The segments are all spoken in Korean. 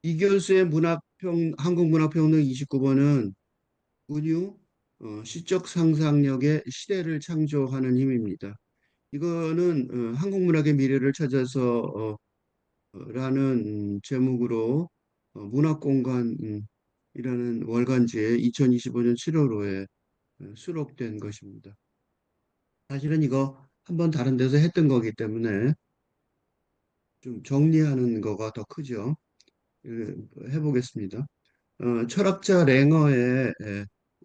이교수의 한국문학평론 29번은 은유, 시적 상상력의 시대를 창조하는 힘입니다. 이거는 한국문학의 미래를 찾아서 라는 제목으로 문학공간이라는 월간지에 2025년 7월호에 수록된 것입니다. 사실은 이거 한번 다른 데서 했던 거기 때문에 좀 정리하는 거가 더 크죠. 해보겠습니다. 철학자 랭어의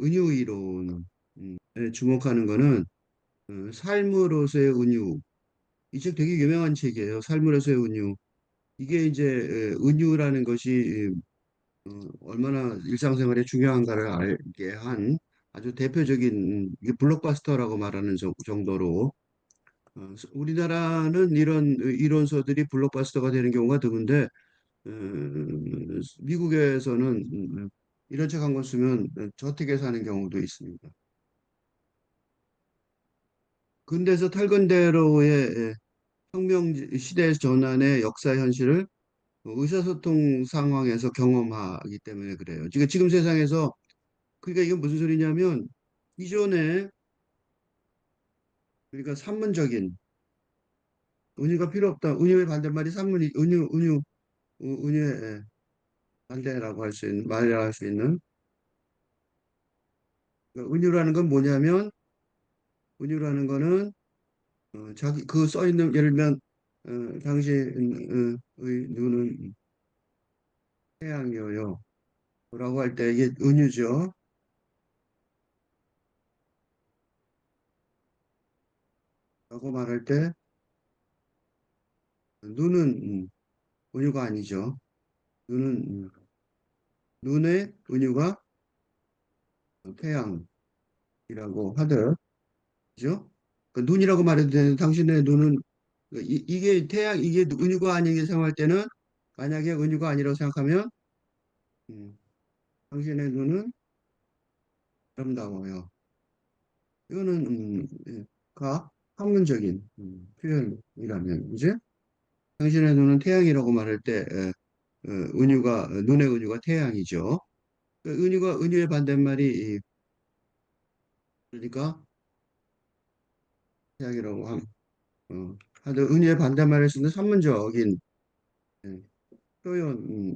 은유 이론에 주목하는 거는 삶으로서의 은유. 이 책 되게 유명한 책이에요. 삶으로서의 은유. 이게 이제 은유라는 것이 얼마나 일상생활에 중요한가를 알게 한 아주 대표적인 이게 블록버스터라고 말하는 정도로 우리나라는 이런 이론서들이 블록버스터가 되는 경우가 드문데 미국에서는 이런 책 한 권 쓰면 저택에 사는 경우도 있습니다. 근대에서 탈근대로의 혁명 시대 전환의 역사 현실을 의사소통 상황에서 경험하기 때문에 그래요. 지금 세상에서 그러니까 이건 무슨 소리냐면 이전에 그러니까 산문적인 은유가 필요 없다. 은유의 반대말이 산문이 은유의 반대라고 할 수 있는 말이라 할 수 있는 그러니까 은유라는 건 뭐냐면 은유라는 거는 자기 그 써 있는 예를 들면 당신의 눈은 태양이요 라고 할 때 이게 은유죠. 라고 말할 때 눈은 은유가 아니죠. 눈은 눈의 은유가 태양이라고 하듯 그죠? 그 눈이라고 말해도 되는 당신의 눈은 이게 태양 이게 은유가 아니게 생각할 때는 만약에 은유가 아니라고 생각하면 음, 당신의 눈은 아름다워요. 이거는 가 학문적인 표현이라면 이제 당신의 눈은 태양이라고 말할 때 은유가 눈의 은유가 태양이죠. 그 은유의 반대말이 그러니까 태양이라고 하여튼 은유의 반대말을 쓰는 산문적인 예,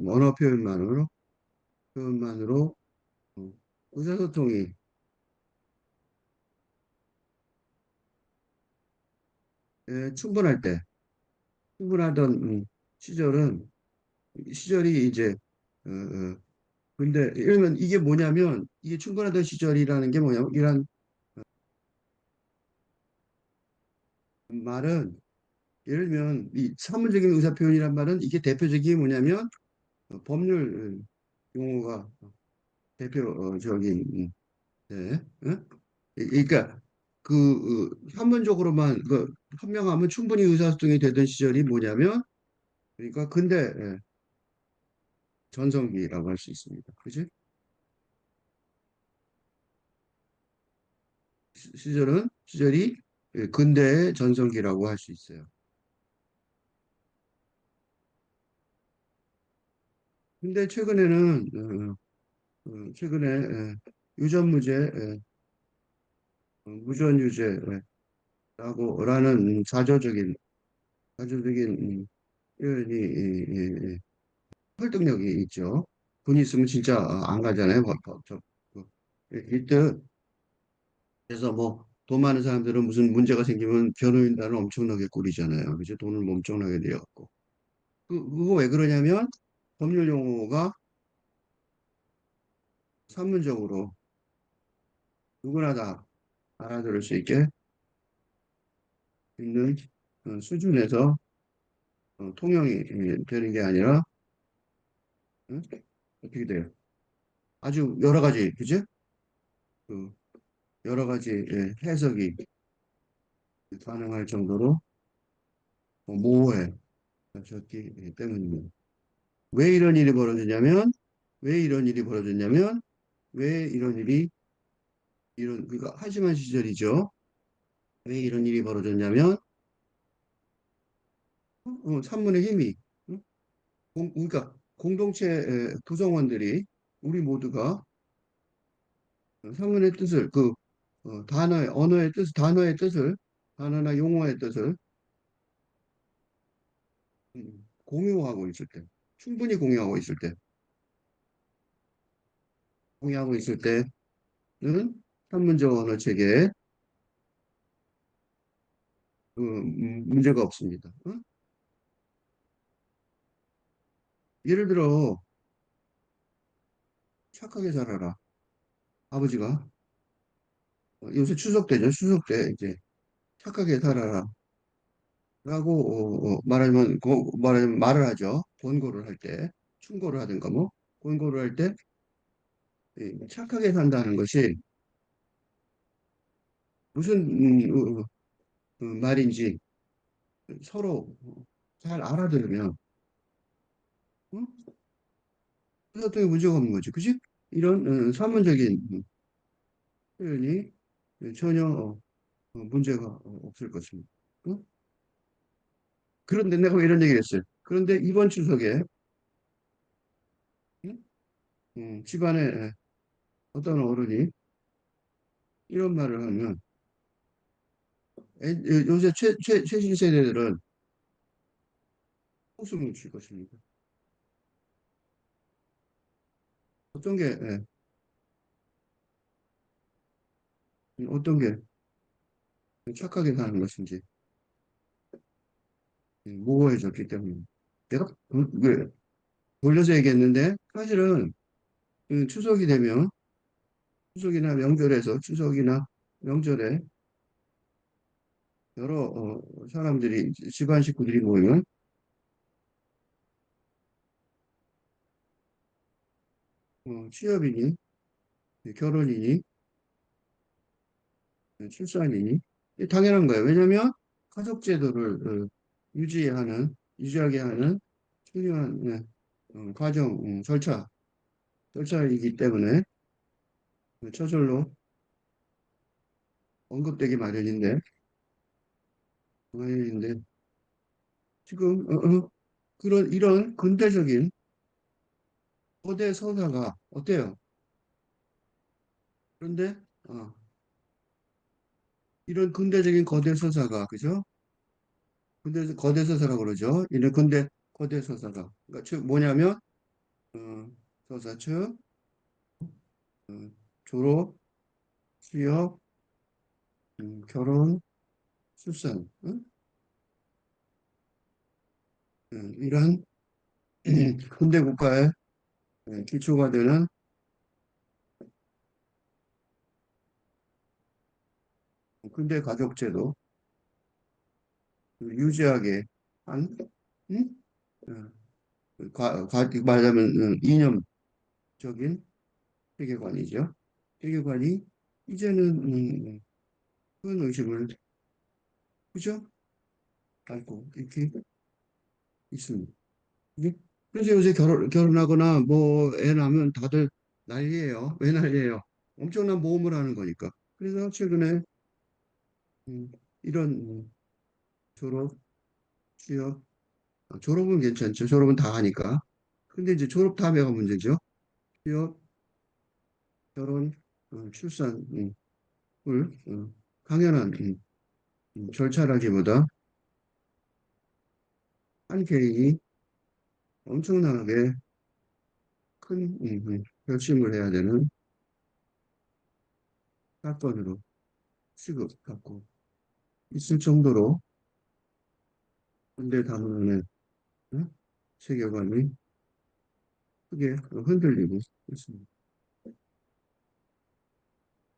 언어 표현만으로 어, 의사소통이 충분할 때, 충분하던 시절이 이제, 근데 이러면 이게 뭐냐면, 이게 충분하던 시절이라는 게 뭐냐면, 이란 말은, 예를 들면, 이 사문적인 의사표현이란 말은 이게 대표적인 뭐냐면, 법률 용어가 대표적인, 네, 그러니까 한문적으로만 현명하면 충분히 의사소통이 되던 시절이 뭐냐면 그러니까 근대 전성기라고 할 수 있습니다. 그지? 시절이 근대의 전성기라고 할 수 있어요. 근데 최근에는 최근에 유전무죄, 무전유죄라고 라는 자조적인 표현이 설득력이 있죠. 돈이 있으면 진짜 안 가잖아요. 그, 이때 그래서 뭐 돈 많은 사람들은 무슨 문제가 생기면 변호인단을 엄청나게 꾸리잖아요. 그죠? 돈을 엄청나게 들여갖고. 그거 왜 그러냐면 법률 용어가 산문적으로 누구나 다 알아들을 수 있게 있는 수준에서 통용이 되는 게 아니라 응? 어떻게 돼요? 아주 여러 가지, 그죠? 그 여러 가지 해석이 가능할 정도로 모호해졌기 때문입니다. 왜 이런 일이 벌어지냐면, 왜 이런 일이 벌어졌냐면, 왜 이런 일이 그러니까 한심한 시절이죠. 왜 이런 일이 벌어졌냐면, 산문의 힘이, 응? 그러니까 공동체 구성원들이 우리 모두가 상문의 뜻을 단어의 언어의 뜻 단어의 뜻을 단어나 용어의 뜻을 공유하고 있을 때 충분히 공유하고 있을 때는 산문적 언어 체계에 문제가 없습니다. 어? 예를 들어 착하게 살아라. 아버지가 요새 추석 때죠. 추석 때 이제 착하게 살아라. 라고 말하면 말을 하죠. 권고를 할 때, 충고를 하든가 뭐 권고를 할 때 착하게 산다는 것이 무슨 말인지 서로 잘 알아들으면 어? 소통에 문제가 없는 거지, 그지? 이런 사문적인 표현이 전혀 문제가 없을 것입니다. 어? 그런데 내가 왜 이런 얘기를 했어요? 그런데 이번 추석에 응? 집안에 어떤 어른이 이런 말을 하면 요새 최신 세대들은 웃음을 칠 것입니다. 어떤 게 어떤 게 착하게 사는 것인지 모호해졌기 때문에 내가 돌려서 얘기했는데 사실은 추석이 되면 추석이나 명절에 여러 사람들이 집안 식구들이 모이면 취업이니 결혼이니 출산이니 당연한 거예요. 왜냐하면 가족 제도를 유지하게 하는 중요한 과정 절차이기 때문에 저절로 언급되기 마련인데 지금 그런 이런 근대적인 거대 서사가 어때요? 그런데 어, 이런 근대적인 거대 서사가 그죠? 근대 거대 서사라고 그러죠. 이런 거대 서사가 그러니까 즉 뭐냐면 어, 서사 즉 어, 졸업, 취업, 결혼, 출산 이런 근대 국가의 기초가 되는 근대 가족제도 유지하게 한 음? 어, 말하자면 이념적인 세계관이죠. 세계관이 이제는 큰 의식을 그죠? 갖고 이렇게 있습니다. 이게 그래서 요새 결혼하거나 뭐 애 낳으면 다들 난리예요. 왜 난리예요? 엄청난 모험을 하는 거니까. 그래서 최근에 음, 이런 졸업, 취업, 졸업은 괜찮죠. 졸업은 다 하니까. 근데 이제 졸업 다음에가 문제죠. 취업, 결혼, 출산, 을 당연한 절차라기보다 한 개인이 엄청나게 큰 결심을 해야 되는 사건으로 취급받고 있을 정도로 현대 담론의 어? 세계관이 크게 흔들리고 있습니다.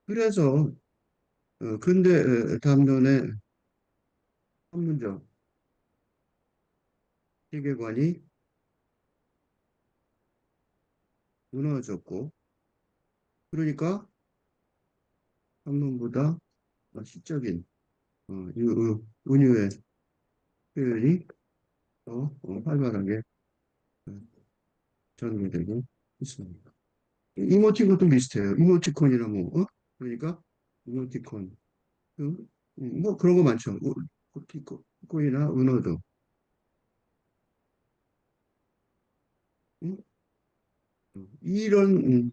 그래서 근대 담론의 한문적 세계관이 무너졌고 그러니까 한문보다 시적인 은유의 표현이 더 활발하게 어, 전개되고 있습니다. 이모티콘도 비슷해요. 이모티콘이나 뭐, 그러니까 이모티콘, 뭐 그런 거 많죠. 이모티콘이나 은어도 응? 이런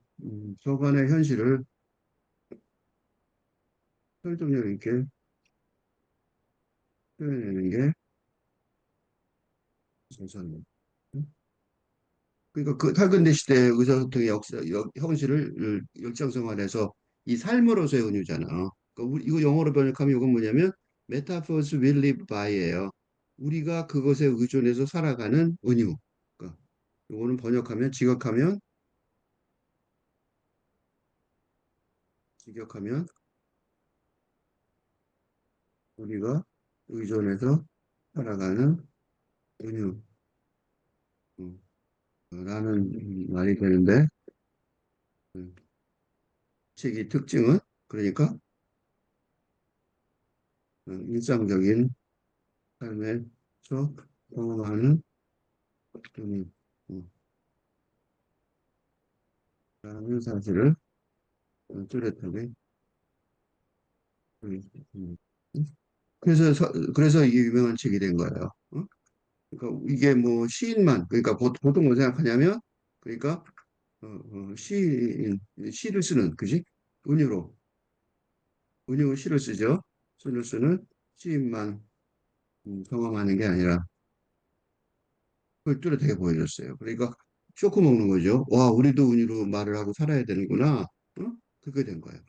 저간의 현실을 설득력 있게 표현하는 게 정선입니다. 그러니까 그 탈근대 시대 의사소통의 형식을 일상생활에서 이 삶으로서의 은유잖아. 그러니까 이거 영어로 번역하면 이건 뭐냐면 metaphors we live by예요. 우리가 그것에 의존해서 살아가는 은유. 그러니까 이거는 번역하면 직역하면 우리가 의존해서 살아가는 은유. 음, 라는 말이 되는데 음, 책의 특징은 그러니까 일상적인 삶에서 경험하는 음, 음, 라는 사실을 뚜렷하게 음, 음. 그래서 이게 유명한 책이 된 거예요. 어? 그러니까 이게 뭐 시인만 그러니까 보통 뭐 생각하냐면 그러니까 시를 쓰는 그지? 은유로 시를 쓰죠. 시를 쓰는 시인만 경험하는 게 아니라 그걸 뚜렷하게 보여줬어요. 그러니까 쇼크 먹는 거죠. 와, 우리도 은유로 말을 하고 살아야 되는구나. 어? 그게 된 거예요.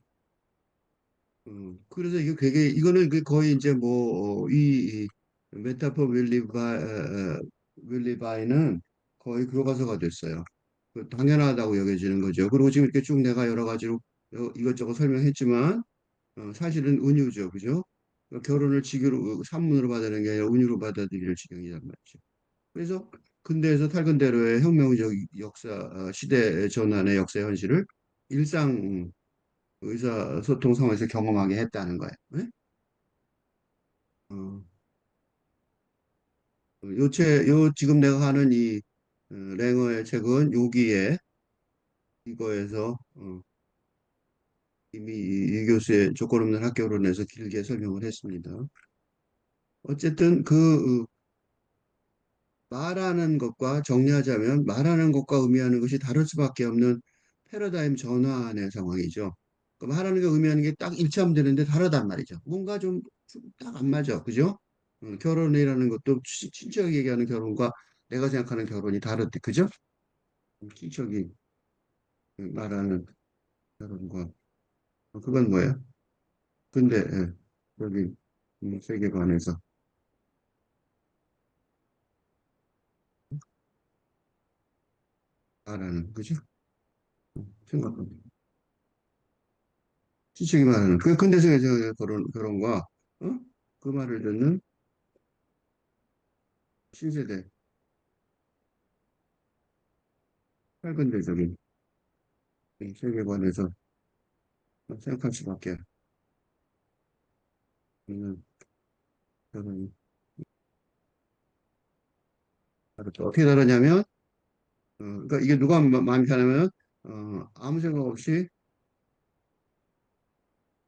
그래서 이게 되게 이거는 거의 이제 뭐 이 메타포 윌리바이는 거의 교과서가 됐어요. 당연하다고 여겨지는 거죠. 그리고 지금 이렇게 쭉 내가 여러 가지로 이것저것 설명했지만 사실은 은유죠, 그죠? 결혼을 직유로 산문으로 받아들이는 게 아니라 은유로 받아들일 지경이란 말이죠. 그래서 근대에서 탈근대로의 혁명적 역사 시대 전환의 역사 현실을 일상 의사소통 상황에서 경험하게 했다는 거예요. 네? 어, 지금 내가 하는 이 랭어의 책은 여기에 이거에서 이미 이 교수의 조건 없는 학교론에서 길게 설명을 했습니다. 어쨌든 말하는 것과 정리하자면 말하는 것과 의미하는 것이 다를 수밖에 없는 패러다임 전환의 상황이죠. 그 말하는 게 의미하는 게 딱 일치하면 되는데 다르단 말이죠. 뭔가 좀 딱 안 맞아. 그죠? 결혼이라는 것도 친척이 얘기하는 결혼과 내가 생각하는 결혼이 다르대. 그죠? 친척이 말하는 결혼과 그건 뭐예요? 근데 여기 세계관에서 말하는 그죠? 생각합니다. 친척이 말하는 그 근대생의 결혼과 그 말을 듣는 신세대 탈근대적인 세계관에서 생각할 수밖에 없는 결혼이 다르다. 어떻게 다르냐면 그러니까 이게 누가 마음이 편하면 아무 생각 없이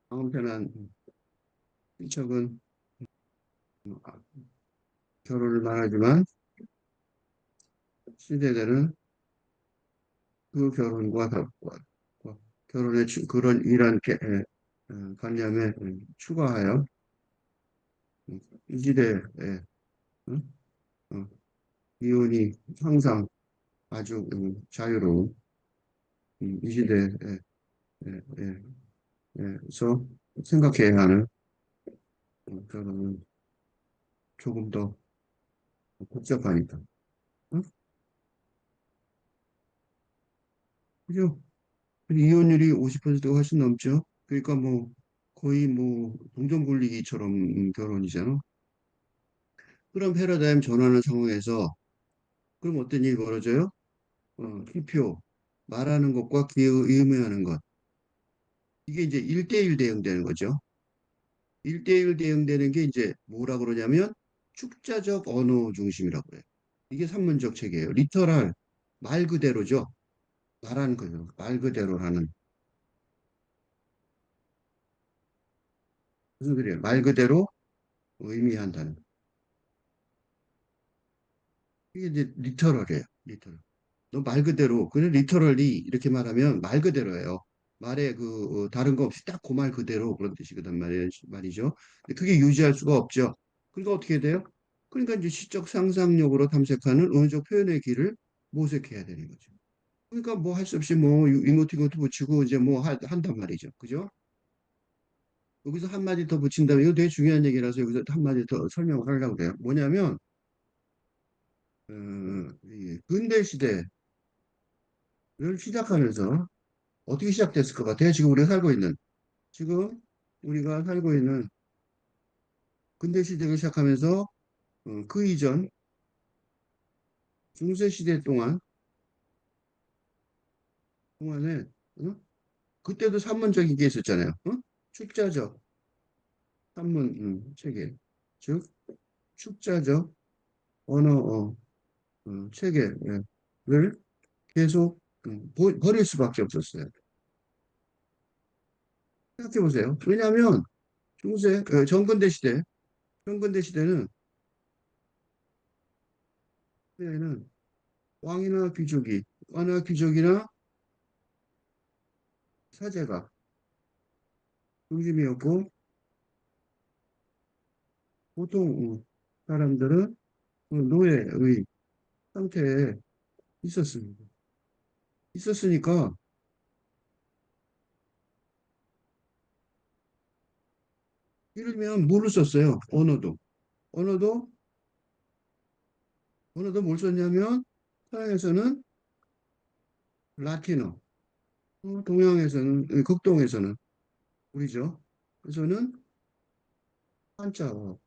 마음 편한 친척은 아, 결혼을 말하지만 신세대는 그 결혼과 결혼의 그런 이란 관념에 추가하여 이 시대에 어? 어, 이혼이 항상 아주 자유로운 이 시대에 예, 예, 서 생각해야 하는 결혼은 조금 더 복잡하니까. 어? 그죠? 이혼율이 50%가 훨씬 넘죠. 그러니까 뭐 거의 뭐 동정불리기처럼 결혼이잖아. 그런 패러다임 전환하는 상황에서 그럼 어떤 일이 벌어져요? 투표, 말하는 것과 의무하는 것. 이게 이제 1대1 대응되는 거죠. 1대1 대응되는 게 이제 뭐라 그러냐면 축자적 언어 중심이라고 그래요. 이게 산문적 체계예요. 리터럴, 말 그대로죠. 말하는 거죠. 말 그대로라는. 무슨 소리예요? 말 그대로 의미한다는. 이게 이제 리터럴이에요. 리터럴. 너 말 그대로 그냥 리터럴리 이렇게 말하면 말 그대로예요. 말에 다른 거 없이 딱 그 말 그대로 그런 뜻이거든 말이죠. 근데 그게 유지할 수가 없죠. 그러니까 어떻게 돼요? 그러니까 이제 시적 상상력으로 탐색하는 언어적 표현의 길을 모색해야 되는 거죠. 그러니까 뭐 할 수 없이 뭐 이모티콘도 붙이고 이제 뭐 한단 말이죠. 그죠? 여기서 한마디 더 붙인다면 이거 되게 중요한 얘기라서 여기서 한마디 더 설명을 하려고 그래요. 뭐냐면 이 근대 시대를 시작하면서 어떻게 시작됐을 것 같아요? 지금 우리가 살고 있는 근대 시대를 시작하면서 그 이전 중세 시대 동안에 어? 그때도 산문적인 게 있었잖아요. 축자적 산문 체계 즉 축자적 언어 체계를 계속 버릴 수밖에 없었어요. 생각해 보세요. 왜냐하면 정근대 시대는 왕이나 귀족이나 사제가 중심이었고 보통 사람들은 노예의 상태에 있었습니다. 있었으니까 예를 들면 뭐를 썼어요? 언어도 언어도 뭘 썼냐면 서양에서는 라틴어, 동양에서는 극동에서는 우리죠. 그래서는 한자어를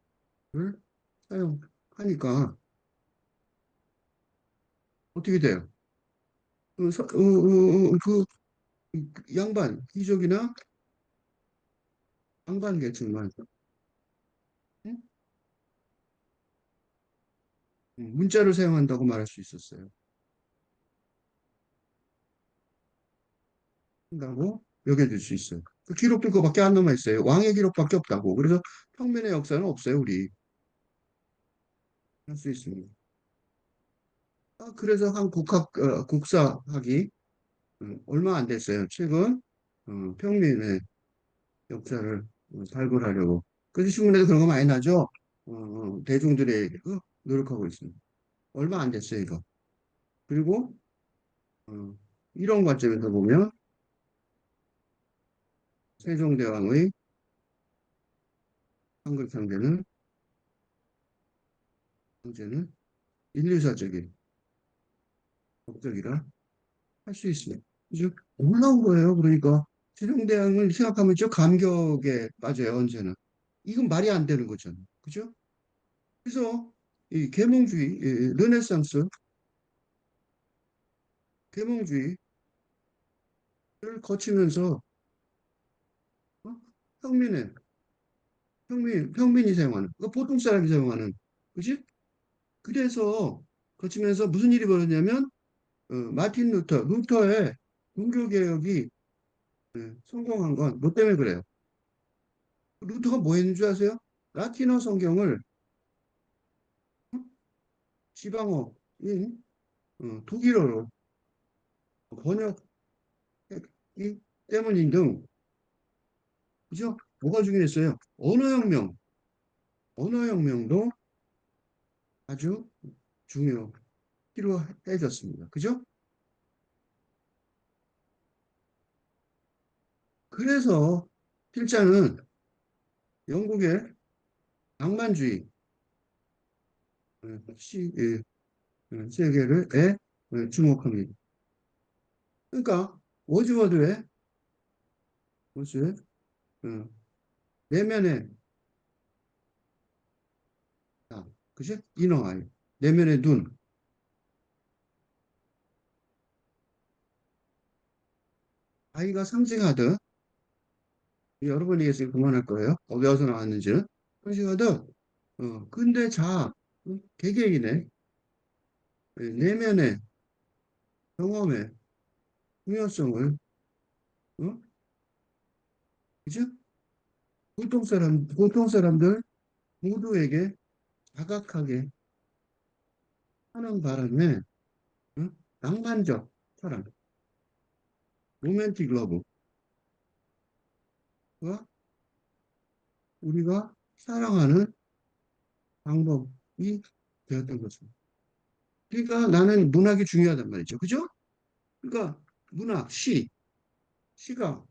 사용하니까 어떻게 돼요? 그 양반 귀족이나 양반 계층만 응? 문자를 사용한다고 말할 수 있었어요. 한다고 여겨질 수 있어요. 그 기록도 그거밖에 안 남아 있어요. 왕의 기록밖에 없다고. 그래서 평민의 역사는 없어요, 우리. 할 수 있습니다. 그래서 국사학이 얼마 안 됐어요. 최근 평민의 역사를 발굴하려고. 그래서 신문에도 그런 거 많이 나죠. 대중들의 노력하고 있습니다. 얼마 안 됐어요, 이거. 그리고 어, 이런 관점에서 보면 세종대왕의 한글 상제는 인류사적인 업적이라 할 수 있어요. 이제 놀라운 거예요. 그러니까 세종대왕을 생각하면 저 감격에 빠져요. 언제나. 이건 말이 안 되는 거잖아요. 그죠? 그래서 이 르네상스 계몽주의를 거치면서 어? 평민의 평민이 사용하는 보통 사람이 사용하는 그지? 그래서 거치면서 무슨 일이 벌어졌냐면 마틴 루터의 종교 개혁이 성공한 건 뭐 때문에 그래요? 루터가 뭐 했는 줄 아세요? 라틴어 성경을 어? 지방어인 독일어로 번역이 때문인 등 그죠? 뭐가 중요했어요? 언어혁명도 아주 필요해졌습니다. 그죠? 그래서 필자는 영국의 낭만주의 세계를 주목합니다. 그러니까 워즈워드의 워즈의 어, 내면의 그죠? 이너 아이, 내면의 눈. 아이가 상징하듯 여러 번 얘기했으니 그만할 거예요. 어디서 나왔는지는 상징하듯 근데 개개인의 내면의 경험의 중요성을 어? 그죠? 보통 사람들 모두에게 자각하게 하는 바람에 어? 낭만적 사랑, 로맨틱 러브가 우리가 사랑하는 방법이 되었던 거죠. 그러니까 나는 문학이 중요하단 말이죠. 그죠? 그러니까 문학, 시가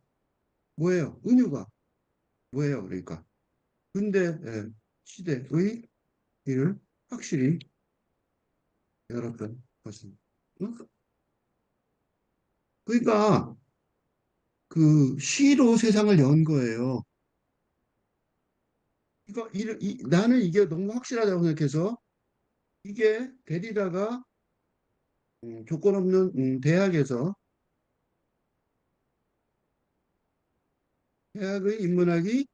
뭐예요? 은유가 뭐예요? 그러니까 근대 시대의 길을 확실히 열었던 것입니다. 응? 그러니까 그 시로 세상을 연 거예요. 나는 이게 너무 확실하다고 생각해서 이게 데리다가 조건 없는 대학에서 대학의 인문학이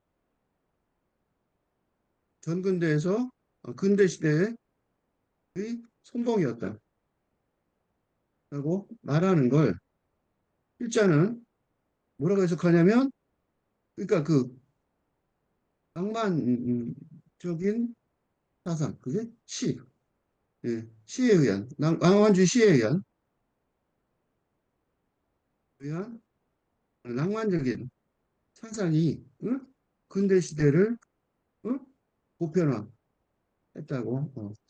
전근대에서 근대 시대의 선봉이었다라고 말하는 걸 일자는 뭐라고 해석하냐면 그러니까 그 낭만적인 사상, 그게 시에 의한 낭만주의 시에 의한 낭만적인 사상이 근대 시대를 어? 보편화했다고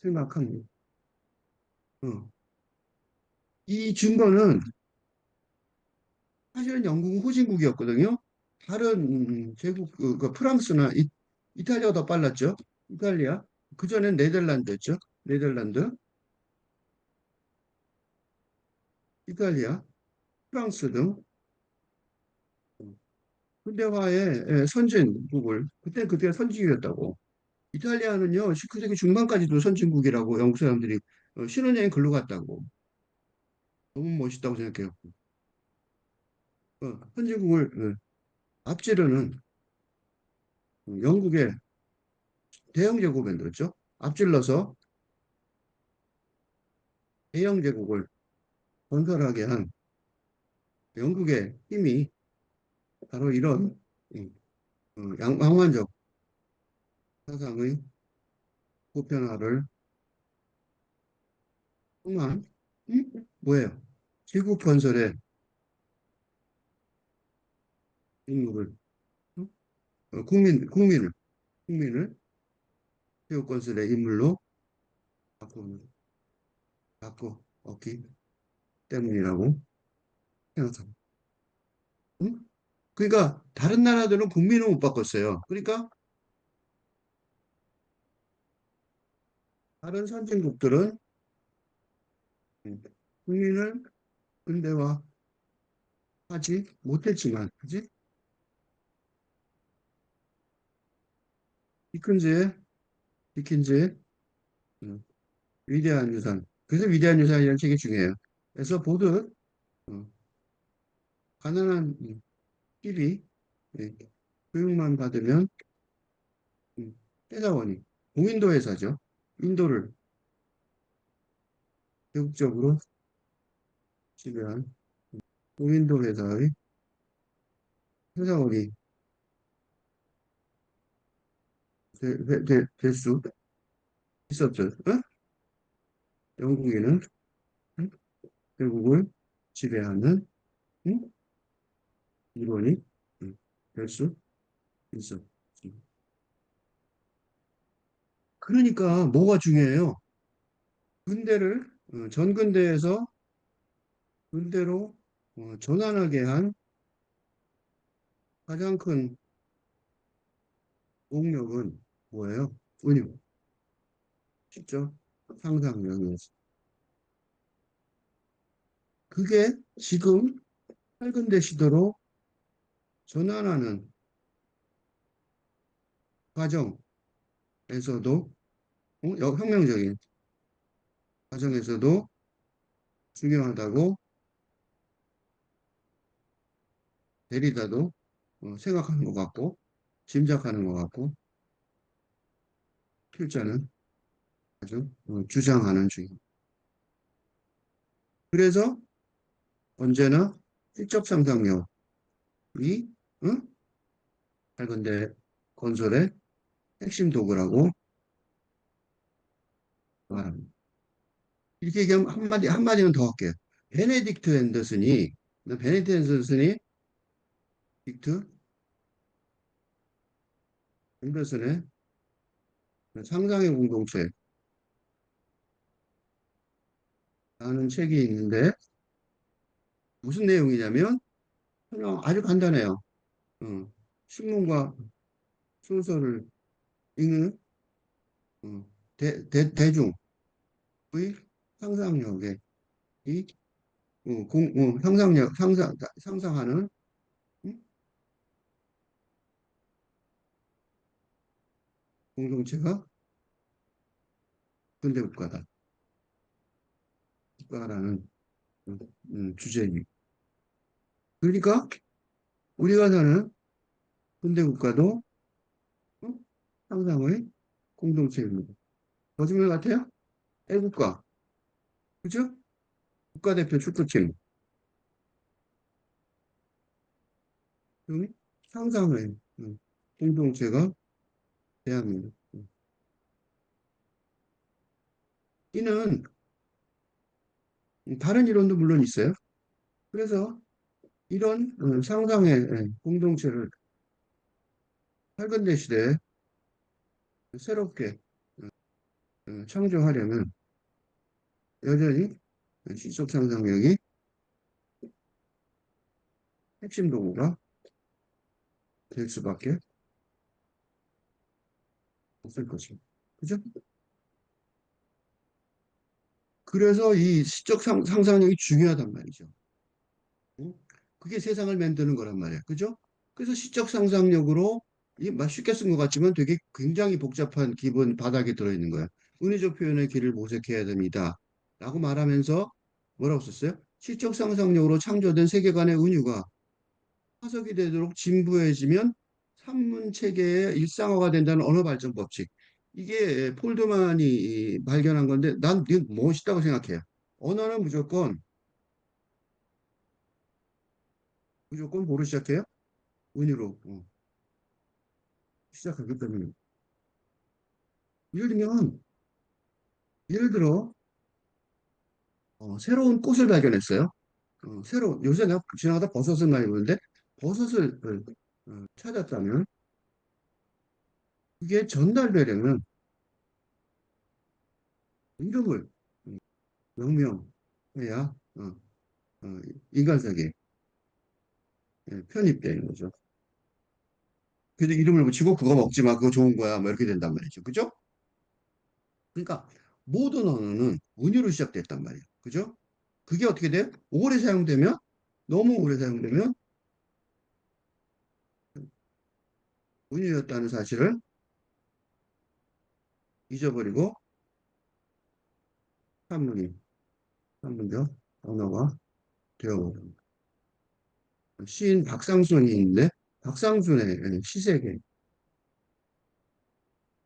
생각합니다. 어. 이 증거는 사실은 영국은 후진국이었거든요. 다른 제국 그 프랑스나 이탈리아가 더 빨랐죠. 이탈리아. 그전엔 네덜란드였죠. 네덜란드, 이탈리아, 프랑스 등 근대화의 선진국을 그때 선진국이었다고. 이탈리아는요 19세기 중반까지도 선진국이라고 영국 사람들이 신혼여행 글로 갔다고. 너무 멋있다고 생각해요. 선진국을 앞지르는 영국의 대영 제국을 만들었죠. 앞질러서 대영 제국을 건설하게 한 영국의 힘이 바로 이런 양만적 사상의 보편화를 통한 뭐예요? 제국 건설의 임무를 국민을 제국 건설의 인물로 바꾸 바꾸었기 때문이라고 생각합니다. 응? 그러니까 다른 나라들은 국민을 못 바꿨어요. 그러니까 다른 선진국들은 국민을 근대화하지 못했지만, 그지? 디킨즈의 디킨즈의 음, 위대한 유산. 그래서 위대한 유산이라는 책이 중요해요. 그래서 보듯 어, 가난한 끼리 예, 교육만 받으면 회사원이 공인도 회사죠. 인도를 대국적으로 지배한 공인도 회사의 회사원이 될 수 있었죠. 어? 영국인은 응? 대국을 지배하는 응? 일원이 될 수 있었죠. 그러니까 뭐가 중요해요? 근대를 전근대에서 근대로 전환하게 한 가장 큰 동력은 뭐예요? 은유, 직접 상상력이었어. 그게 지금 팔근대 시대로 전환하는 과정에서도 혁명적인 과정에서도 중요하다고 데리다도 생각하는 것 같고 짐작하는 것 같고 필자는 아주 주장하는 중입니다. 그래서 언제나 시적 상상력이 응? 밝은데 건설의 핵심 도구라고 말합니다. 이렇게 얘기하면 한마디는 더 할게요. 베네딕트 앤더슨이, 베네딕트 앤더슨이 딕트 앤더슨의 상상의 공동체라는 책이 있는데 무슨 내용이냐면 그냥 아주 간단해요. 어, 신문과 소설을 읽는 대중의 상상력에 이 상상하는 음? 공동체가 근대 국가라는 주제니. 그러니까 우리가 사는 근대 국가도 어? 상상의 공동체입니다. 거짓말 같아요? 애국가, 그죠? 국가대표 축구팀, 음? 상상의 공동체가 대한민국. 이는 다른 이론도 물론 있어요. 그래서 이런 상상의 공동체를 팔근대 시대에 새롭게 창조하려면 여전히 시적 상상력이 핵심 도구가 될 수밖에 없을 것입니다. 그죠? 그래서 이 시적 상상력이 중요하단 말이죠. 응? 그게 세상을 만드는 거란 말이야. 그죠? 그래서 시적 상상력으로 막 쉽게 쓴 것 같지만 되게 굉장히 복잡한 기본 바닥에 들어있는 거야. 은유적 표현의 길을 모색해야 됩니다. 라고 말하면서 뭐라고 썼어요? 시적 상상력으로 창조된 세계관의 은유가 화석이 되도록 진부해지면 산문 체계의 일상화가 된다는 언어 발전 법칙. 이게 폴드만이 발견한 건데 난 이거 멋있다고 생각해요. 언어는 무조건 뭐로 시작해요? 은유로 시작하기 때문에. 예를 들면 예를 들어 새로운 꽃을 발견했어요. 요새 내가 지나가다 버섯을 많이 보는데 버섯을 찾았다면 그게 전달되려면 이름을 음, 명명해야 어, 인간세계에 편입되는 거죠. 그래서 이름을 붙이고 그거 먹지 마, 그거 좋은 거야, 뭐 이렇게 된단 말이죠. 그죠? 그러니까 모든 언어는 은유로 시작됐단 말이에요. 그죠? 그게 어떻게 돼? 오래 사용되면 너무 오래 사용되면 은유였다는 사실을 잊어버리고 한문이 한문적 언어가 되어버립니다. 시인 박상순이 있는데 박상순의 시색에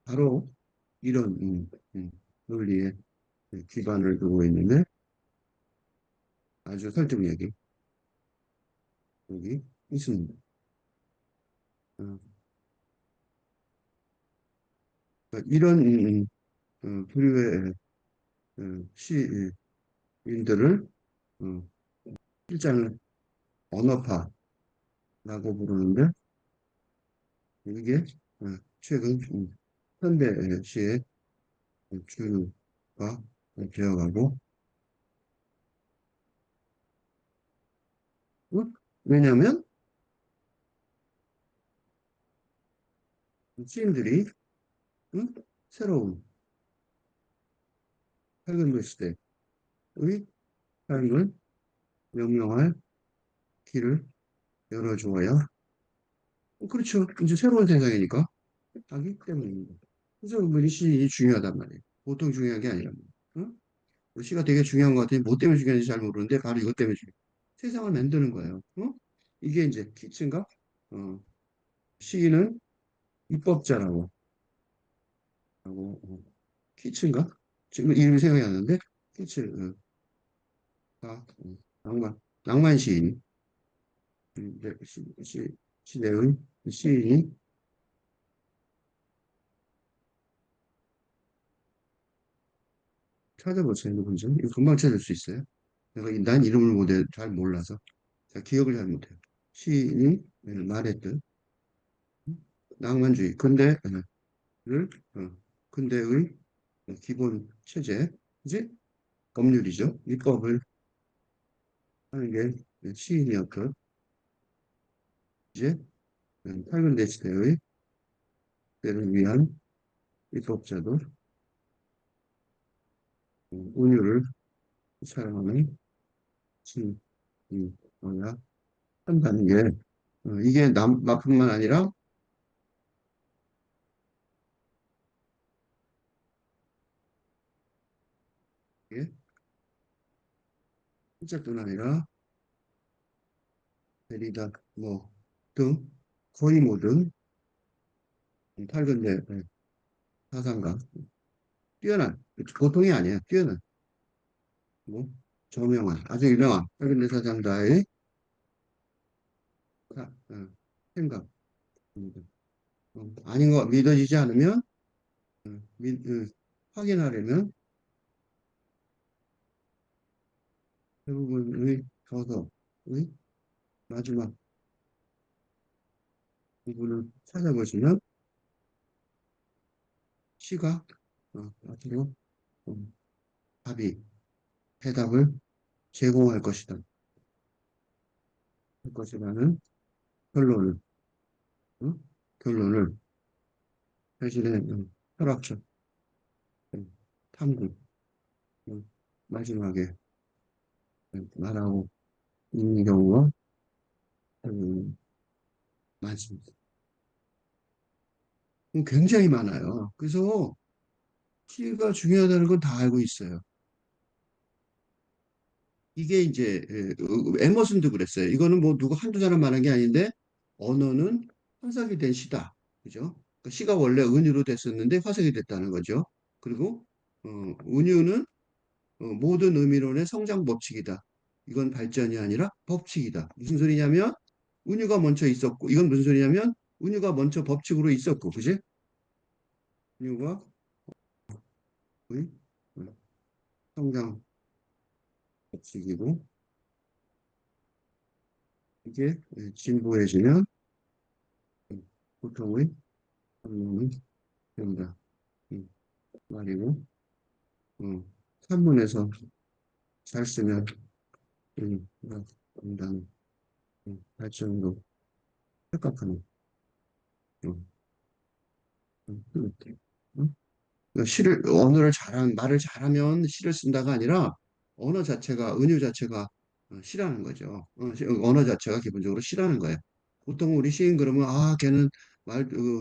바로 이런 논리에 기반을 두고 있는데 아주 설득력이 여기 있습니다. 어, 그러니까 이런 부류의 시인들을 어, 실장을 언어파라고 부르는데 이게 최근 현대 시의 주류가 되어가고 왜냐하면 시인들이 응? 새로운 밝은 시대의 삶을 명명할 길을 열어주어야 그렇죠. 이제 새로운 세상이니까 하기 때문입니다. 그래서 은근히 시이 중요하단 말이에요. 보통 중요한 게 아니란 말이에요. 응? 시가 되게 중요한 것 같아요. 뭐 때문에 중요한지 잘 모르는데 바로 이것 때문에 중요해요. 세상을 만드는 거예요. 어? 이게 이제 키츠인가? 어, 시인은 입법자라고 하고 키츠인가? 지금 이름이 생각이 안 나는데 키츠 낭만 시인 이제 시대의 시인이 찾아보세요. 누군지 이거 금방 찾을 수 있어요. 난 이름을 못해, 잘 몰라서. 자, 기억을 잘 못해요. 시인이 말했듯, 낭만주의, 를, 어, 근대의 기본 체제, 이제 법률이죠. 입법을 하는 게 시인이었고, 이제 밝은 대시대의 때를 위한 입법자도 운율을 사용하는 시인이어야 한다는 게, 이게 나뿐만 아니라, 이게 실제뿐 아니라, 데리다, 뭐, 등, 거의 모든 탈근대 사상가, 뛰어난, 보통이 아니에요. 뛰어난, 뭐, 저명한, 아주 유명한 탈근대 사상가의 생각, 아닌 거 믿어지지 않으면, 어, 확인하려면 대부분의 저서의 마지막 부분을 찾아보시면 시가 앞으로 어, 답이, 해답을 제공할 할 것이라는 결론을, 어? 결론을 자신의 철학적 탐구, 어, 마지막에 말하고 있는 경우가 음, 많습니다. 굉장히 많아요. 그래서 시가 중요하다는 건 다 알고 있어요. 이게 이제 에머슨도 그랬어요. 이거는 뭐 누구 한두 사람 말한 게 아닌데 언어는 화석이 된 시다. 그죠? 그러니까 시가 원래 은유로 됐었는데 화석이 됐다는 거죠. 그리고 은유는 모든 의미론의 성장 법칙이다. 이건 발전이 아니라 법칙이다. 무슨 소리냐면 은유가 먼저 있었고 이건 무슨 소리냐면 은유가 먼저 법칙으로 있었고 그지? 은유가 의 성장 법칙이고 이게 진보해지면 보통의 반론이 된다. 음, 말이고, 산문에서 잘 쓰면, 응당, 발전으로 착각하는, 음, 이렇게. 그러니까 언어를 말을 잘하면 시를 쓴다가 아니라, 언어 자체가, 은유 자체가 시라는 거죠. 언어 자체가 기본적으로 시라는 거예요. 보통 우리 시인 그러면, 걔는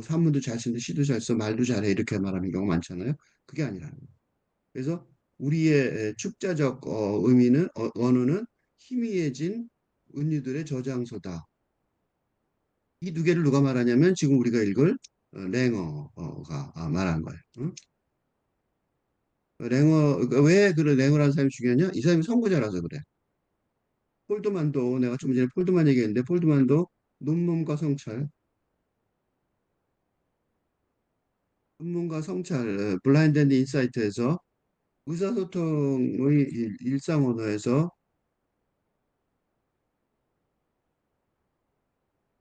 산문도 잘 쓰는데 시도 잘 써, 말도 잘해, 이렇게 말하는 경우가 많잖아요. 그게 아니라는 거예요. 그래서 우리의 축자적 의미는 언어는 희미해진 은유들의 저장소다. 이 두 개를 누가 말하냐면 지금 우리가 읽을 랭어가 말한 거예요. 응? 그러니까 왜 그런 랭어라는 사람이 중요하냐? 이 사람이 선구자라서 그래. 폴드만도 내가 좀 전에 폴드만 얘기했는데 폴드만도 논문과 성찰, 논문과 성찰, 블라인드 앤드 인사이트에서 의사소통의 일상 언어에서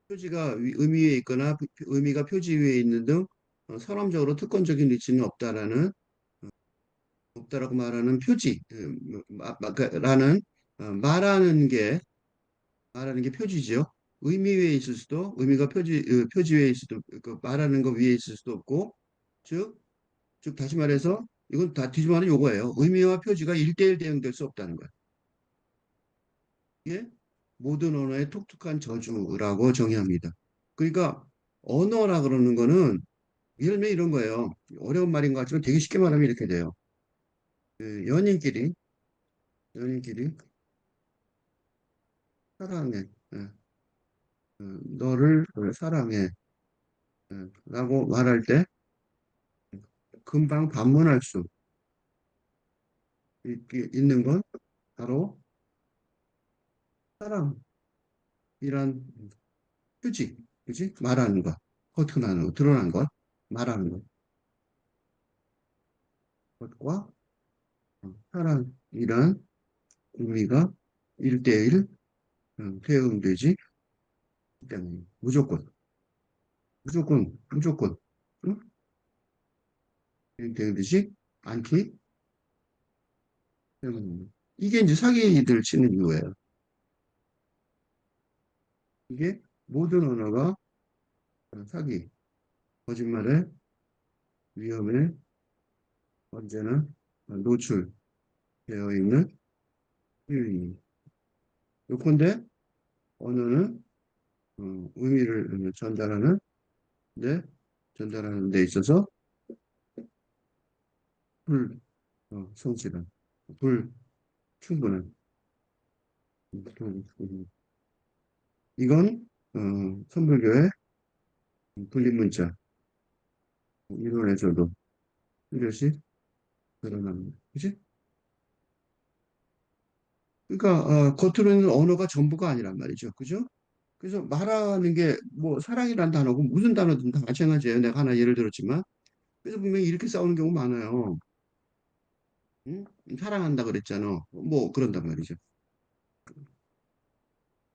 표지가 의미 위에 있거나 의미가 표지 위에 있는 등 선언적으로 특권적인 위치는 없다라고 말하는 표지, 라는 말하는 게 표지죠. 의미 위에 있을 수도, 의미가 표지 위에 있을 수도, 말하는 거 위에 있을 수도 없고, 즉, 다시 말해서 이건 다 뒤집어는 요거예요. 의미와 표지가 1대1 대응될 수 없다는 거예요. 이게 모든 언어의 독특한 저주라고 정의합니다. 그러니까 언어라 그러는 거는 예를 들면 이런 거예요. 어려운 말인 것 같지만 되게 쉽게 말하면 이렇게 돼요. 그 연인끼리 사랑해. 예, 너를 사랑해. 라고 말할 때 금방 반문할 수 있는 건 바로 사랑이란 표지, 그지? 말하는 것, 허투나는 것, 드러난 것, 말하는 것과 사랑이란 우리가 1대1 태응되지 때문에 무조건, 무조건, 응? 태응되지 않기 때문에. 이게 이제 사기들 치는 이유예요. 이게 모든 언어가 사기, 거짓말의 위험에 언제나 노출되어 있는 표현이. 요컨대 언어는 의미를 데, 전달하는 데 있어서 성실한, 불충분한, 이건 선불교의 분리문자 이론에서도 뚜렷이 드러납니다. 그지? 그러니까 겉으로는 언어가 전부가 아니란 말이죠. 그죠? 그래서 말하는 게 뭐 사랑이란 단어고 무슨 단어든 다 마찬가지예요. 내가 하나 예를 들었지만 그래서 분명히 이렇게 싸우는 경우 많아요. 응? 사랑한다 그랬잖아. 뭐 그런단 말이죠.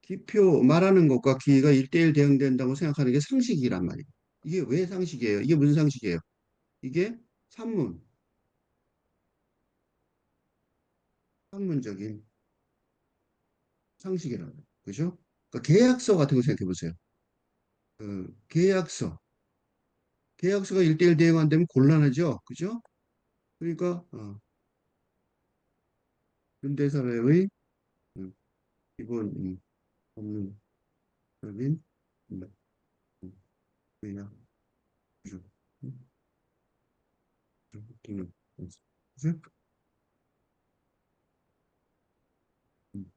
기표 말하는 것과 기가 1대1 대응된다고 생각하는 게 상식이란 말이에요. 이게 왜 상식이에요? 이게 무슨 상식이에요? 이게 산문, 학문적인 상식이라고. 그죠? 그러니까 계약서 같은 거 생각해 보세요. 계약서가 1대1 대응 안 되면 곤란하죠. 그죠? 그러니까 현대사회의 음, 기본 법률적인 음, 그냥 그죠? 음, 기능. 그죠?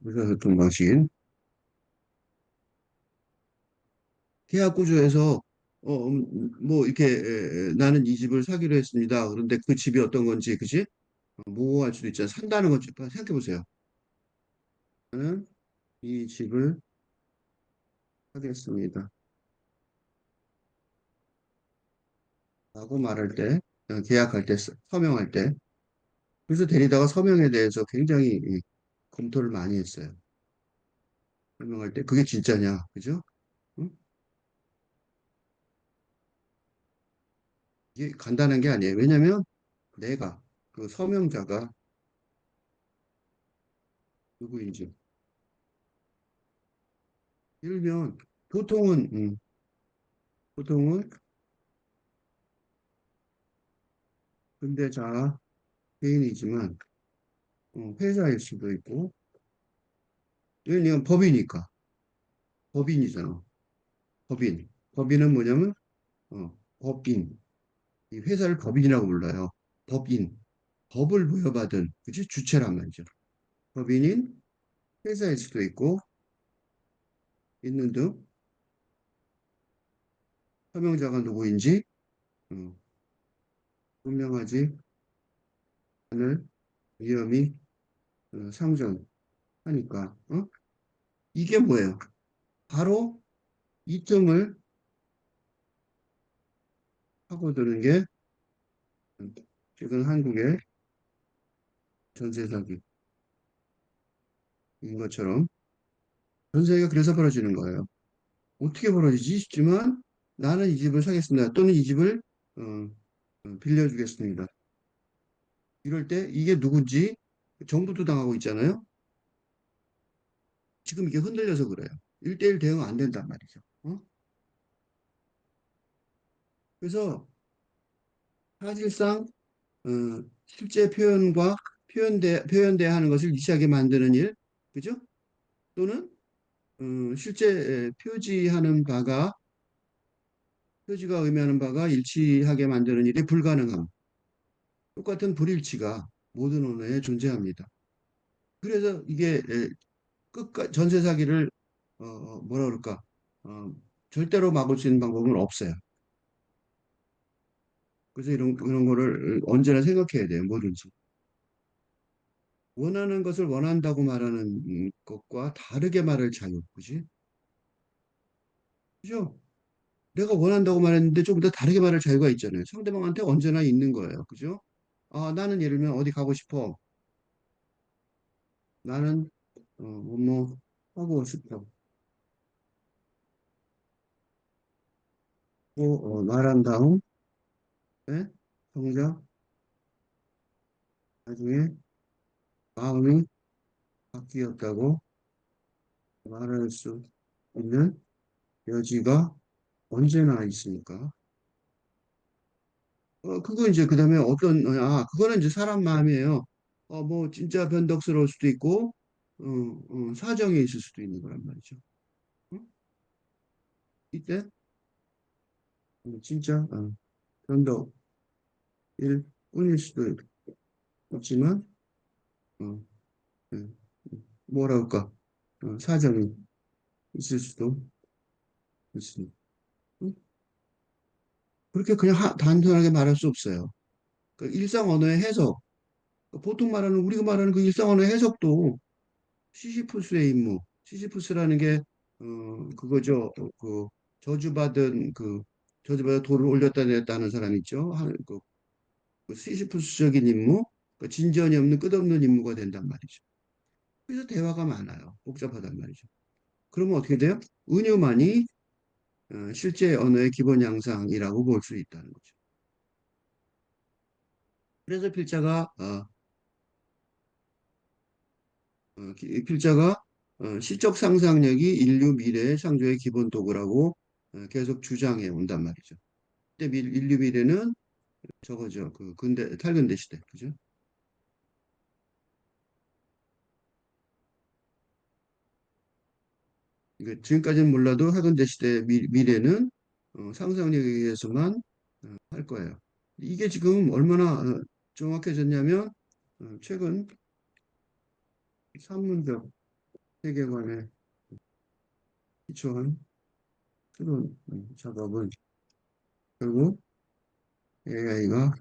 의사소통 방식인 계약 구조에서 뭐 이렇게 나는 이 집을 사기로 했습니다. 그런데 그 집이 어떤 건지 그지? 모호할 수도 있잖아. 산다는 것 생각해 보세요. 나는 이 집을 사겠습니다. 라고 말할 때, 계약할 때, 서명할 때. 그래서 데리다가 서명에 대해서 굉장히 검토를 많이 했어요. 설명할 때 그게 진짜냐, 그죠? 응? 이게 간단한 게 아니에요. 왜냐하면 내가 그 서명자가 누구인지 일면 보통은 보통은 근대자 개인이지만 회사일 수도 있고 왜냐면 법이니까 법인이잖아. 법인. 법인은 뭐냐면 법인. 이 회사를 법인이라고 불러요. 법인. 법을 부여받은 그치 주체란 말이죠. 법인인 회사일 수도 있고 있는 등 서명자가 누구인지 어, 분명하지 않을 위험이 상존하니까 이게 뭐예요? 바로 이 점을 파고드는 게 지금 한국의 전세 사기인 것처럼 전세가 그래서 벌어지는 거예요. 어떻게 벌어지지 싶지만 나는 이 집을 사겠습니다. 또는 이 집을 어, 빌려주겠습니다. 이럴 때 이게 누군지 정부도 당하고 있잖아요. 지금 이게 흔들려서 그래요. 1대1 대응 안 된단 말이죠. 그래서 사실상 어, 실제 표현과 표현돼야 하는 것을 일치하게 만드는 일, 그죠? 또는 실제 표지하는 바가 표지가 의미하는 바가 일치하게 만드는 일이 불가능함. 똑같은 불일치가 모든 언어에 존재합니다. 그래서 이게 끝까 전세 사기를 뭐라 그럴까? 어, 절대로 막을 수 있는 방법은 없어요. 그래서 이런 거를 언제나 생각해야 돼요. 뭐든지. 원하는 것을 원한다고 말하는 것과 다르게 말할 자유. 그지? 그죠? 내가 원한다고 말했는데 좀 더 다르게 말할 자유가 있잖아요. 상대방한테 언제나 있는 거예요. 그죠? 나는 예를 들면 어디 가고 싶어. 나는 뭐뭐 하고 싶다고 말한 다음에 정작 나중에 마음이 바뀌었다고 말할 수 있는 여지가 언제나 있으니까. 그거 이제 그다음에 그거는 이제 사람 마음이에요. 뭐 진짜 변덕스러울 수도 있고, 사정이 있을 수도 있는 거란 말이죠. 응? 이때 진짜 변덕일 뿐일 수도 있지만, 어, 예, 뭐라 할까, 사정이 있을 수도 있습니다. 응? 그렇게 그냥 단순하게 말할 수 없어요. 그 일상 언어의 해석, 보통 말하는 우리가 말하는 그 일상 언어의 해석도 시시프스의 임무, 시시프스라는 게 그거죠. 저주받은 돌을 올렸다 내렸다 하는 사람 있죠. 그 시시프스적인 임무, 그 진전이 없는 끝없는 임무가 된단 말이죠. 그래서 대화가 많아요. 복잡하단 말이죠. 그러면 어떻게 돼요? 은유만이 실제 언어의 기본 양상이라고 볼 수 있다는 거죠. 그래서 필자가 시적 상상력이 인류 미래의 창조의 기본 도구라고 계속 주장해 온단 말이죠. 근데 인류 미래는 저거죠. 그 탈근대 시대. 그죠? 그러니까 지금까지는 몰라도 학근대 시대 미래는 상상력에 의해서만 할 거예요. 이게 지금 얼마나 정확해졌냐면 최근 산문적 세계관에 기초한 새로운 작업은 결국 AI가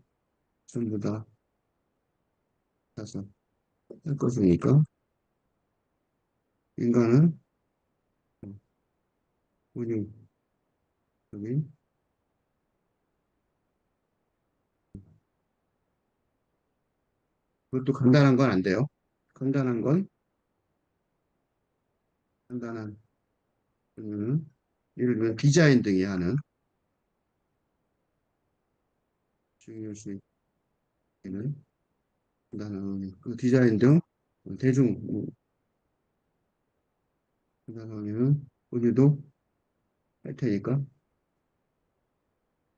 전부 다 가서 할 것이니까 인간은 본인적인 그것도 간단한 건 안 돼요. 간단한 건 간단한 예를 들면 디자인 등이 하는 중요시 있는 간단한 그 디자인 등 대중 간단하면 우리도 할 테니까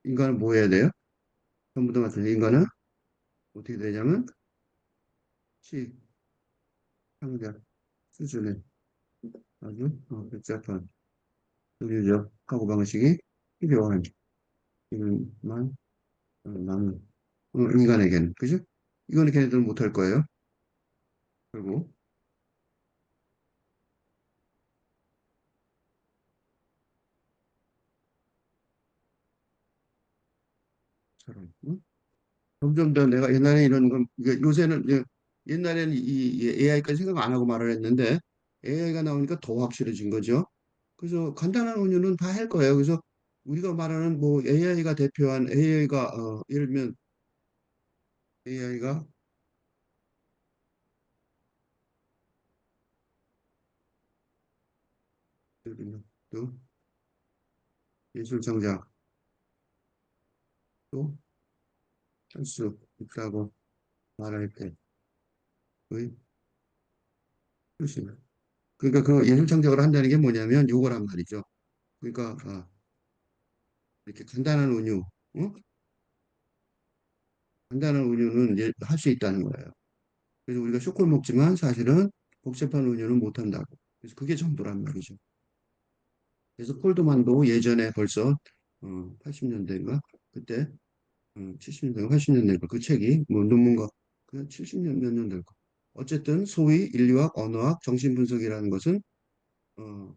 인간은 뭐 해야 돼요? 전부 다 마찬가지. 인간은 어떻게 되냐면 시청자 수준의 아주 복잡한 논리적 사고방식이 필요한 이름만 나는 인간에게는 그죠? 이거는 걔네들은 못할 거예요. 그리고 처럼 점점 더 내가 옛날에 이런 건 요새는 옛날에는 이 AI까지 생각 안 하고 말을 했는데 AI가 나오니까 더 확실해진 거죠. 그래서 간단한 운유는 다 할 거예요. 그래서 우리가 말하는 뭐 AI가 대표한 AI가 예를 들면 AI가 예를 들면 또 예술 창작도 할 수 있다고 말할 때의 표시. 그러니까 그 예술 창작을 한다는 게 뭐냐면 요거란 말이죠. 그러니까 이렇게 간단한 운유, 어? 간단한 운유는 이제 할 수 있다는 거예요. 그래서 우리가 쇼콜 먹지만 사실은 복잡한 운유는 못 한다고. 그래서 그게 정도란 말이죠. 그래서 폴드만도 예전에 벌써 80년대인가 그때 70년대인가 80년대인가 그 책이 뭐 논문가 그 70년 몇 년대일까. 어쨌든 소위 인류학, 언어학, 정신분석이라는 것은 어,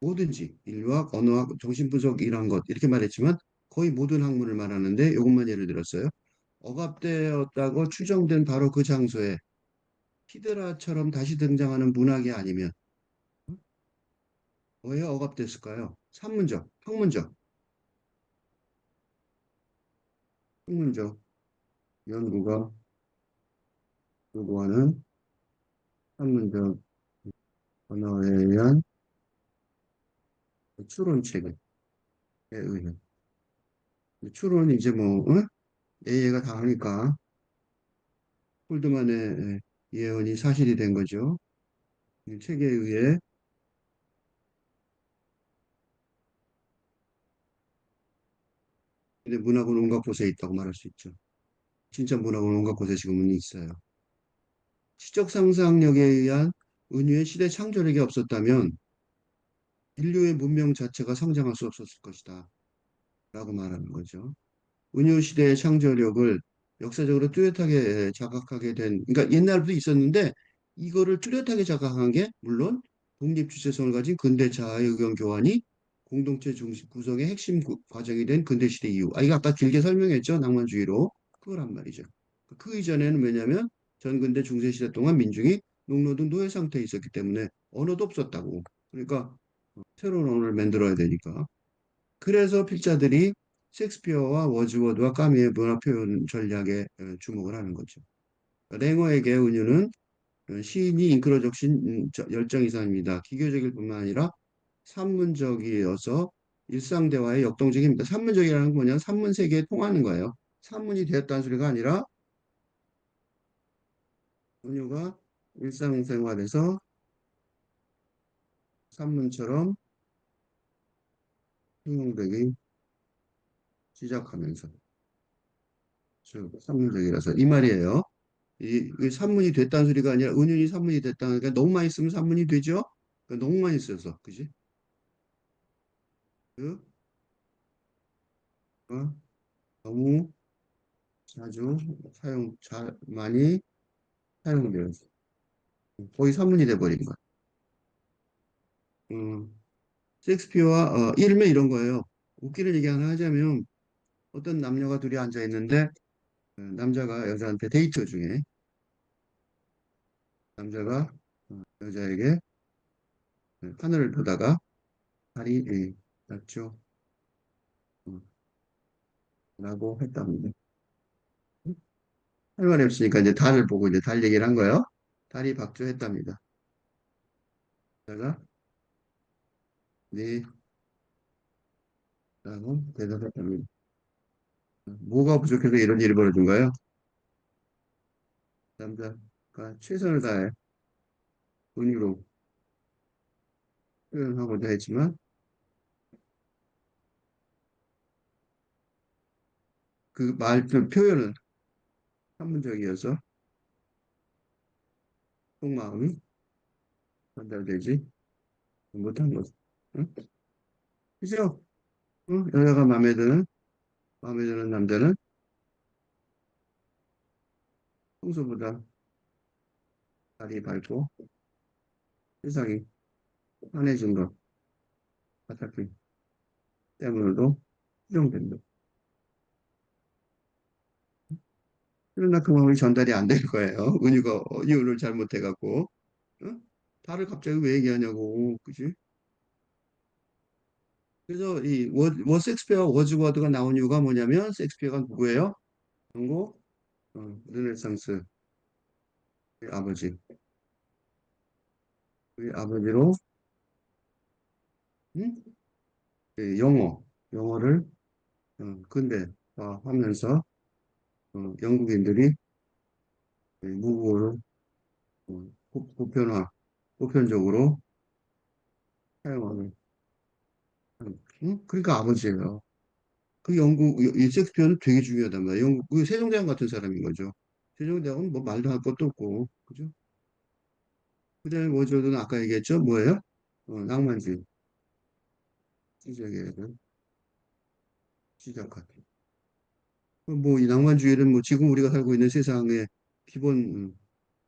뭐든지 인류학, 언어학, 정신분석이란 것 이렇게 말했지만 거의 모든 학문을 말하는데 이것만 예를 들었어요. 억압되었다고 추정된 바로 그 장소에 히드라처럼 다시 등장하는 문학이 아니면 왜 억압됐을까요? 산문적, 학문적 연구가 요구하는 한문적 언어에 의한 추론체계에 의한. 추론이 이제 뭐, 응? AI가 다 하니까 폴드만의 예언이 사실이 된 거죠. 이 책에 의해. 근데 문학은 온갖 곳에 있다고 말할 수 있죠. 진짜 문학은 온갖 곳에 지금은 있어요. 시적 상상력에 의한 은유의 시대 창조력이 없었다면 인류의 문명 자체가 성장할 수 없었을 것이다. 라고 말하는 거죠. 은유 시대의 창조력을 역사적으로 뚜렷하게 자각하게 된, 그러니까 옛날부터 있었는데 이거를 뚜렷하게 자각한 게 물론 독립 주체성을 가진 근대 자아의 의견 교환이 공동체 중심 구성의 핵심 과정이 된 근대 시대 이후. 아, 이거 아까 길게 설명했죠. 낭만주의로. 그거란 말이죠. 그 이전에는 왜냐하면 전근대 중세 시대 동안 민중이 농노동 노예 상태에 있었기 때문에 언어도 없었다고. 그러니까 새로운 언어를 만들어야 되니까. 그래서 필자들이 셰익스피어와 워즈워드와 까미의 문화 표현 전략에 주목을 하는 거죠. 랭어에게 은유는 시인이 잉크로적 열정 이상입니다. 기교적일 뿐만 아니라 산문적이어서 일상 대화의 역동적입니다. 산문적이라는 건 뭐냐면 산문 세계에 통하는 거예요. 산문이 되었다는 소리가 아니라 은유가 일상생활에서 산문처럼 행동되기 시작하면서 즉 산문적이라서 이 말이에요. 이 산문이 됐다는 소리가 아니라 은연히 산문이 됐다는 게 너무 많이 쓰면 산문이 되죠? 그러니까 너무 많이 써서 그지? 그 너무 자주 많이 사용되어서 거의 산문이 돼버린 거야. 음, 셰익스피어와 일면 이런 거예요. 웃기는 얘기 하나 하자면 어떤 남녀가 둘이 앉아 있는데 남자가 여자한테 데이트 중에 남자가 여자에게 하늘을 보다가 달이 낮죠. 어, 라고 했답니다. 할 말이 없으니까 이제 달을 보고 이제 달 얘기를 한 거예요. 달이 박조했답니다. 제가 네 라고 대답했답니다. 뭐가 부족해서 이런 일이 벌어진 거예요? 남자가 최선을 다해 은유로 표현하고자 했지만 그 표현은 한문적이어서 속마음이 전달되지 못한 거죠. 응? 그죠? 응? 여자가 마음에 드는 남자는 평소보다 달이 밝고 세상이 환해진 것 같았기 때문에도 수정된다. 그러나 그 마음이 전달이 안 될 거예요. 은유가 이유를 잘못해갖고. 어? 달을 갑자기 왜 얘기하냐고. 그지? 그래서 이 섹스피어 워즈워드가 나온 이유가 뭐냐면 섹스피어가 누구예요? 한국 르네상스 아버지. 그 아버지로 음? 영어를 근대화하면서 영국인들이 무국어를 보편적으로 사용하는 그러니까 아버지예요. 그 이 셰익스피어는 되게 중요하단 말이에요. 그 세종대왕 같은 사람인 거죠. 세종대왕은 뭐 말도 할 것도 없고, 그죠? 그다음에 워즈워드는 아까 얘기했죠? 뭐예요? 낭만주의 시작을 시작한. 뭐이 낭만주의는 뭐 지금 우리가 살고 있는 세상의 기본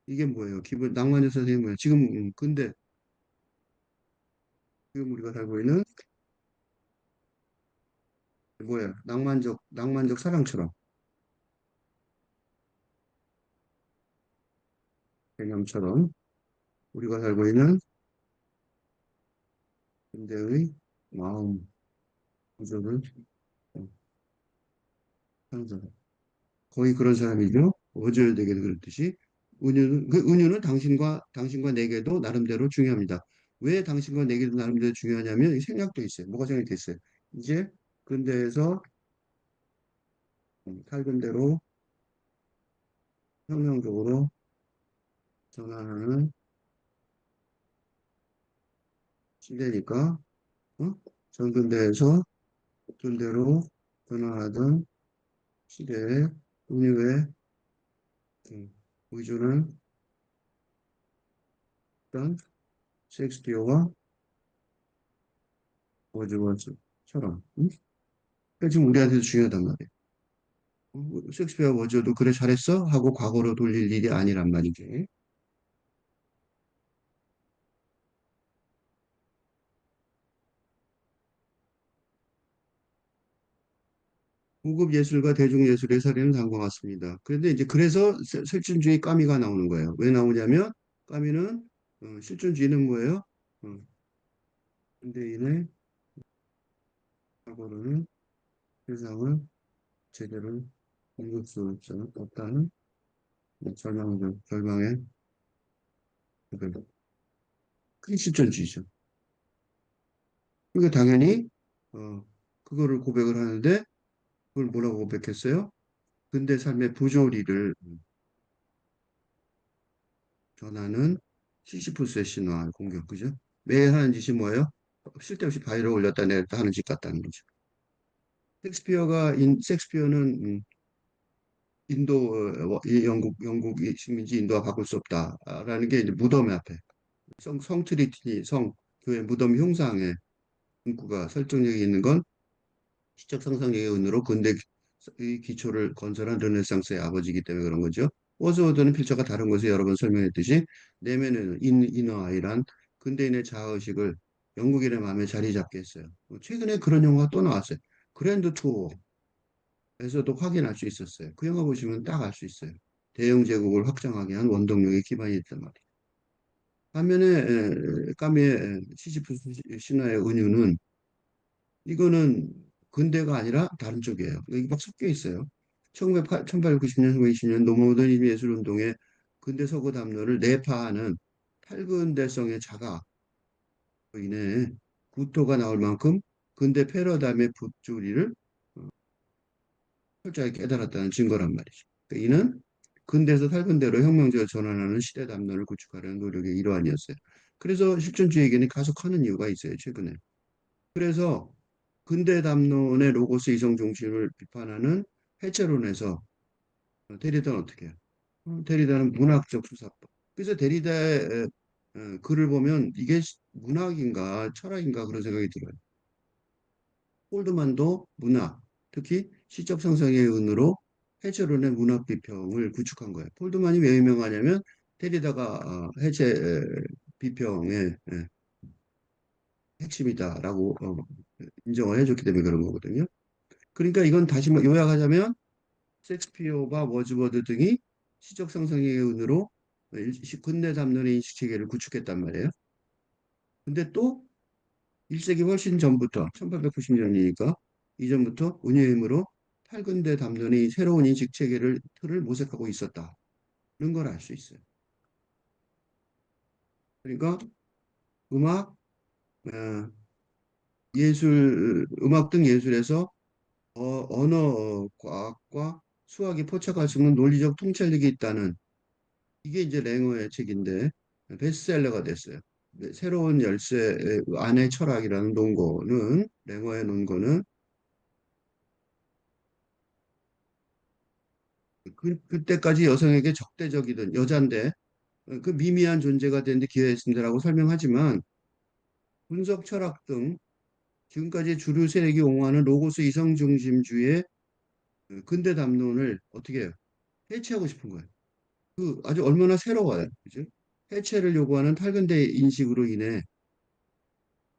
이게 뭐예요? 기본 낭만의 선생님 뭐예요? 지금 근데 지금 우리가 살고 있는 뭐예요? 낭만적 사랑처럼 개념처럼 우리가 살고 있는 근대의 마음 구조를 상상. 거의 그런 사람이죠. 어저에게도 그렇듯이 은유는 당신과 내게도 나름대로 중요합니다. 왜 당신과 내게도 나름대로 중요하냐면 이 생략도 있어요. 뭐가 생략돼 있어요? 이제 근대에서 살던 대로 혁명적으로 전환하는 시대니까 어? 전근대에서 근대로 전환하던 시대에 은유의 음, 의존을 했던 셰익스피어와 워즈워즈처럼 그러니까 지금 우리한테도 중요하단 말이에요. 셰익스피어 워즈워도 그래 잘했어? 하고 과거로 돌릴 일이 아니란 말이지. 고급 예술과 대중 예술의 사례는 다음과 같습니다. 그런데 이제 그래서 실존주의 까미가 나오는 거예요. 왜 나오냐면 까미는 실존주의는 뭐예요? 어, 현대인의 과거로는 세상을 제대로 읽을 수 없다는 절망의 그게 실존주의죠. 그러니까 당연히 어, 그거를 고백을 하는데 그걸 뭐라고 고백했어요? 근대 삶의 부조리를 전하는 시시프스의 신화 공격, 그죠? 매일 하는 짓이 뭐예요? 쓸데없이 바위를 올렸다 내렸다 하는 짓 같다는 거죠. 섹스피어는 인도, 영국 식민지 인도와 바꿀 수 없다라는 게 이제 무덤 앞에 성 트리니티 교회 무덤 흉상에 문구가 설정력이 있는 건 시적 상상력의 은으로 근대의 기초를 건설한 르네상스의 아버지이기 때문에 그런 거죠. 워즈워드는 필자가 다른 것을 여러 번 설명했듯이 내면에는 이너 아이란 근대인의 자아의식을 영국인의 마음에 자리 잡게 했어요. 최근에 그런 영화가 또 나왔어요. 그랜드 투어에서도 확인할 수 있었어요. 그 영화 보시면 딱 알 수 있어요. 대영 제국을 확장하게 한 원동력의 기반이 됐단 말이에요. 반면에 까미의 시지프스 신화의 은유는 이거는 근대가 아니라 다른 쪽이에요. 여기 막 섞여 있어요. 1890년, 1920년 노모더니즘 예술운동의 근대 서구 담론을 내파하는 탈근대성의 자가로 인해 구토가 나올 만큼 근대 패러다임의 붓조리를 철저하게 깨달았다는 증거란 말이죠. 그러니까 이는 근대에서 탈근대로 혁명적으로 전환하는 시대 담론을 구축하려는 노력의 일환이었어요. 그래서 실존주의에게는 가속하는 이유가 있어요, 최근에. 그래서 근대 담론의 로고스 이성 중심을 비판하는 해체론에서 데리다는 어떻게 해요? 데리다는 문학적 수사법. 그래서 데리다의 글을 보면 이게 문학인가 철학인가 그런 생각이 들어요. 폴드만도 문학, 특히 시적 상상의 은으로 해체론의 문학 비평을 구축한 거예요. 폴드만이 왜 유명하냐면 데리다가 해체 비평의 핵심이다라고 인정을 해줬기 때문에 그런 거거든요. 그러니까 이건 다시 요약하자면 셰익스피어와 워즈워드 등이 시적 상상의 은으로 근대 담론의 인식 체계를 구축했단 말이에요. 근데 또 1세기 훨씬 전부터 1890년이니까 이전부터 은유의 힘으로 탈근대 담론의 새로운 인식 체계를 틀을 모색하고 있었다는 걸 알 수 있어요. 그러니까 음악, 어, 음악 등 예술에서 언어 과학과 수학이 포착할 수 있는 논리적 통찰력이 있다는 이게 이제 랭어의 책인데 베스트셀러가 됐어요. 네, 새로운 열쇠 안의 철학이라는 논거는 랭어의 논거는 그때까지 여성에게 적대적이던 여잔데 그 미미한 존재가 되는데 기여했습니다라고 설명하지만 분석 철학 등 지금까지 주류 세력이 옹호하는 로고스 이성 중심주의의 근대 담론을 어떻게 해요? 해체하고 싶은 거예요. 그 아주 얼마나 새로워요. 그죠? 해체를 요구하는 탈근대 인식으로 인해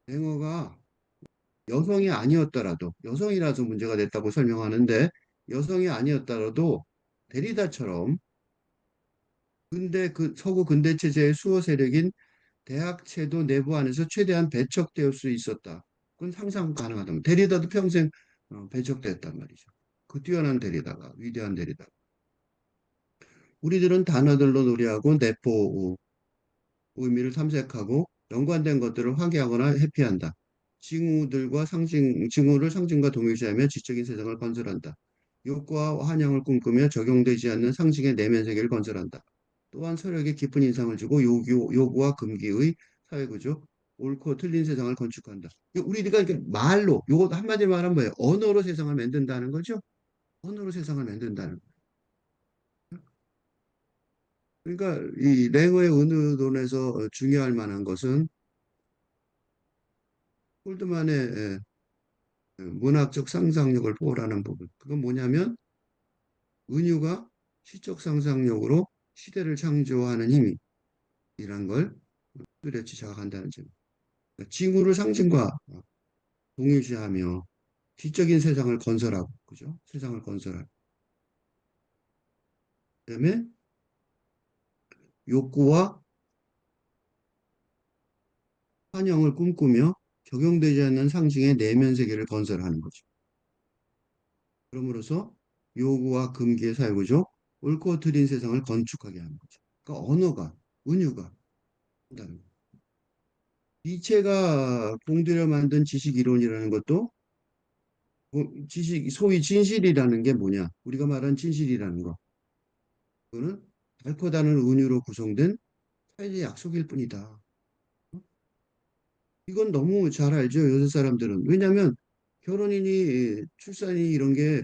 랭어가 여성이 아니었더라도 여성이라서 문제가 됐다고 설명하는데 여성이 아니었더라도 데리다처럼 서구 근대 체제의 수호 세력인 대학 제도 내부 안에서 최대한 배척될 수 있었다. 그건 상상 가능하다. 데리다도 평생 배척됐단 말이죠. 그 뛰어난 데리다가 위대한 데리다. 우리들은 단어들로 놀이하고 내포 의미를 탐색하고 연관된 것들을 확인하거나 회피한다. 징후를 상징과 동일시하며 지적인 세상을 건설한다. 욕구와 환영을 꿈꾸며 적용되지 않는 상징의 내면 세계를 건설한다. 또한 서력에 깊은 인상을 주고 요구와 금기의 사회구조, 옳고 틀린 세상을 건축한다. 우리가 이렇게 말로, 요거 한마디로 말하면 뭐예요? 언어로 세상을 만든다는 거죠? 언어로 세상을 만든다는 거예요. 그러니까 이 랭어의 은유론에서 중요할 만한 것은 폴드만의 문학적 상상력을 포괄하는 부분. 그건 뭐냐면 은유가 시적 상상력으로 시대를 창조하는 힘이란 걸 뚜렷이 자각한다는 점. 그러니까 징후를 상징과 동일시하며 시적인 세상을 건설하고, 그죠? 세상을 건설하고. 그다음에 욕구와 환영을 꿈꾸며 적용되지 않는 상징의 내면 세계를 건설하는 거죠. 그럼으로써 요구와 금기의 사유죠. 옳고 틀린 세상을 건축하게 하는 거죠. 그러니까 언어가, 은유가 한다는 거예요. 니체가 공들여 만든 지식 이론이라는 것도 지식, 소위 진실이라는 게 뭐냐? 우리가 말하는 진실이라는 거. 그거는 달코다는 은유로 구성된 사회적 약속일 뿐이다. 이건 너무 잘 알죠, 요새 사람들은. 왜냐하면 결혼이니 출산이 이런 게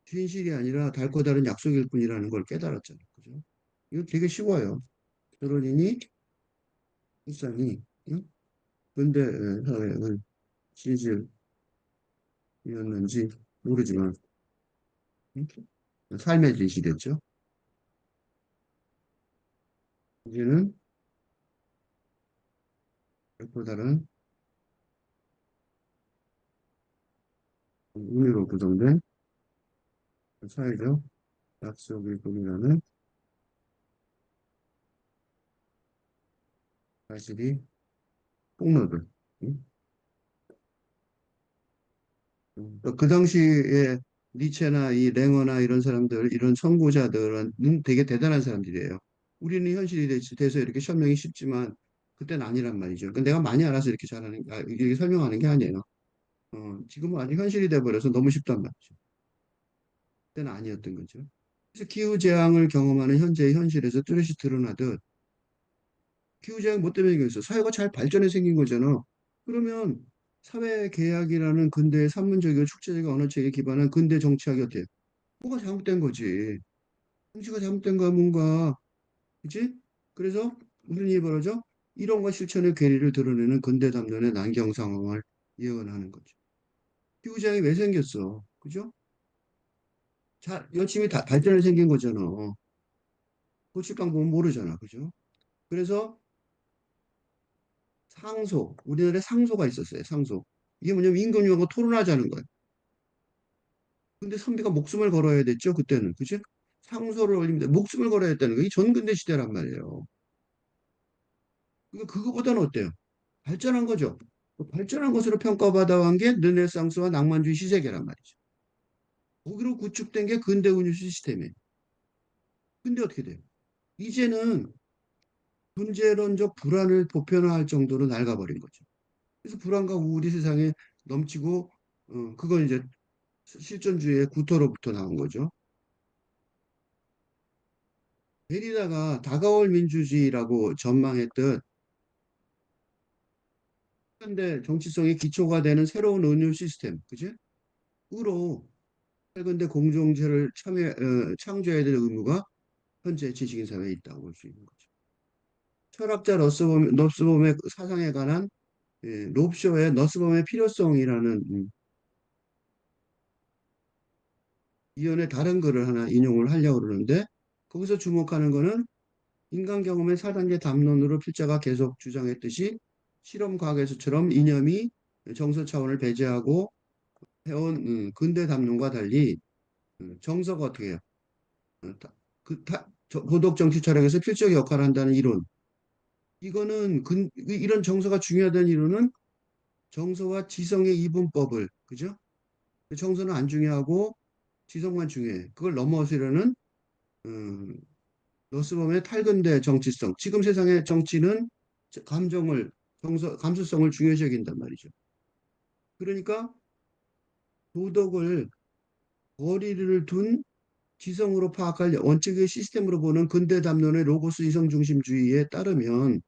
진실이 아니라 달고 다른 약속일 뿐이라는 걸 깨달았잖아요. 그죠? 이거 되게 쉬워요. 결혼이니 출산이. 응? 근데 사회는 진실이었는지 모르지만 응? 삶의 진실이었죠. 이제는 달고 다른 의미로 구성된 사회적 약속일 뿐이라는 사실이 폭로를. 응? 그 당시에 니체나 이 랭어나 이런 사람들, 이런 선구자들은 되게 대단한 사람들이에요. 우리는 현실이 돼서 이렇게 설명이 쉽지만 그때는 아니란 말이죠. 그러니까 내가 많이 알아서 이렇게 이렇게 설명하는 게 아니에요. 지금은 아직 현실이 돼버려서 너무 쉽단 말이죠. 그때는 아니었던 거죠. 그래서 기후재앙을 경험하는 현재의 현실에서 뚜렷이 드러나듯 기후재앙 뭐 때문에 생겼어? 사회가 잘 발전해 생긴 거잖아. 그러면 사회계약이라는 근대의 산문적이고 축제적인 언어체계에 기반한 근대 정치학이 어때요? 뭐가 잘못된 거지? 정치가 잘못된 거야, 뭔가. 그치? 그래서 무슨 일이 벌어져? 이론과 실천의 괴리를 드러내는 근대 담론의 난경 상황을 예언하는 거죠. 기후장이 왜 생겼어? 그죠? 자, 열심히 발전을 생긴 거잖아. 고칠 방법은 모르잖아. 그죠? 그래서 우리나라에 상소가 있었어요. 상소. 이게 뭐냐면 임금님하고 토론하자는 거예요. 근데 선비가 목숨을 걸어야 됐죠. 그때는. 그죠? 상소를 올리면 목숨을 걸어야 했다는 거. 이 전근대 시대란 말이에요. 그러니까 그거보다는 어때요? 발전한 거죠. 발전한 것으로 평가받아온 게 르네상스와 낭만주의 시세계란 말이죠. 거기로 구축된 게 근대 운유 시스템이에요. 근데 어떻게 돼요? 이제는 존재론적 불안을 보편화할 정도로 낡아버린 거죠. 그래서 불안과 우울이 세상에 넘치고, 그건 이제 실존주의의 구토로부터 나온 거죠. 데리다가 다가올 민주주의라고 전망했던 현대 정치성의 기초가 되는 새로운 운유 시스템, 그지? 으로 근대 공정체를 창조해야 될 의무가 현재 지식인 사회에 있다고 볼 수 있는 거죠. 철학자 너스범의 사상에 관한 롭쇼의 너스범의 필요성이라는 이연의 다른 글을 하나 인용을 하려고 그러는데 거기서 주목하는 거는 인간 경험의 4단계 담론으로 필자가 계속 주장했듯이 실험 과학에서처럼 이념이 정서 차원을 배제하고 해온 근대 담론과 달리 정서가 어떻게 해요? 도덕 정치 철학에서 필적 역할을 한다는 이론. 이거는 이런 정서가 중요하다는 이론은 정서와 지성의 이분법을, 그죠? 정서는 안 중요하고 지성만 중요해. 그걸 넘어서려는 음, 너스범의 탈근대 정치성. 지금 세상의 정치는 감정을, 감수성을 중요시 여긴단 말이죠. 그러니까 도덕을 거리를 둔 지성으로 파악할 원칙의 시스템으로 보는 근대 담론의 로고스 이성 중심주의에 따르면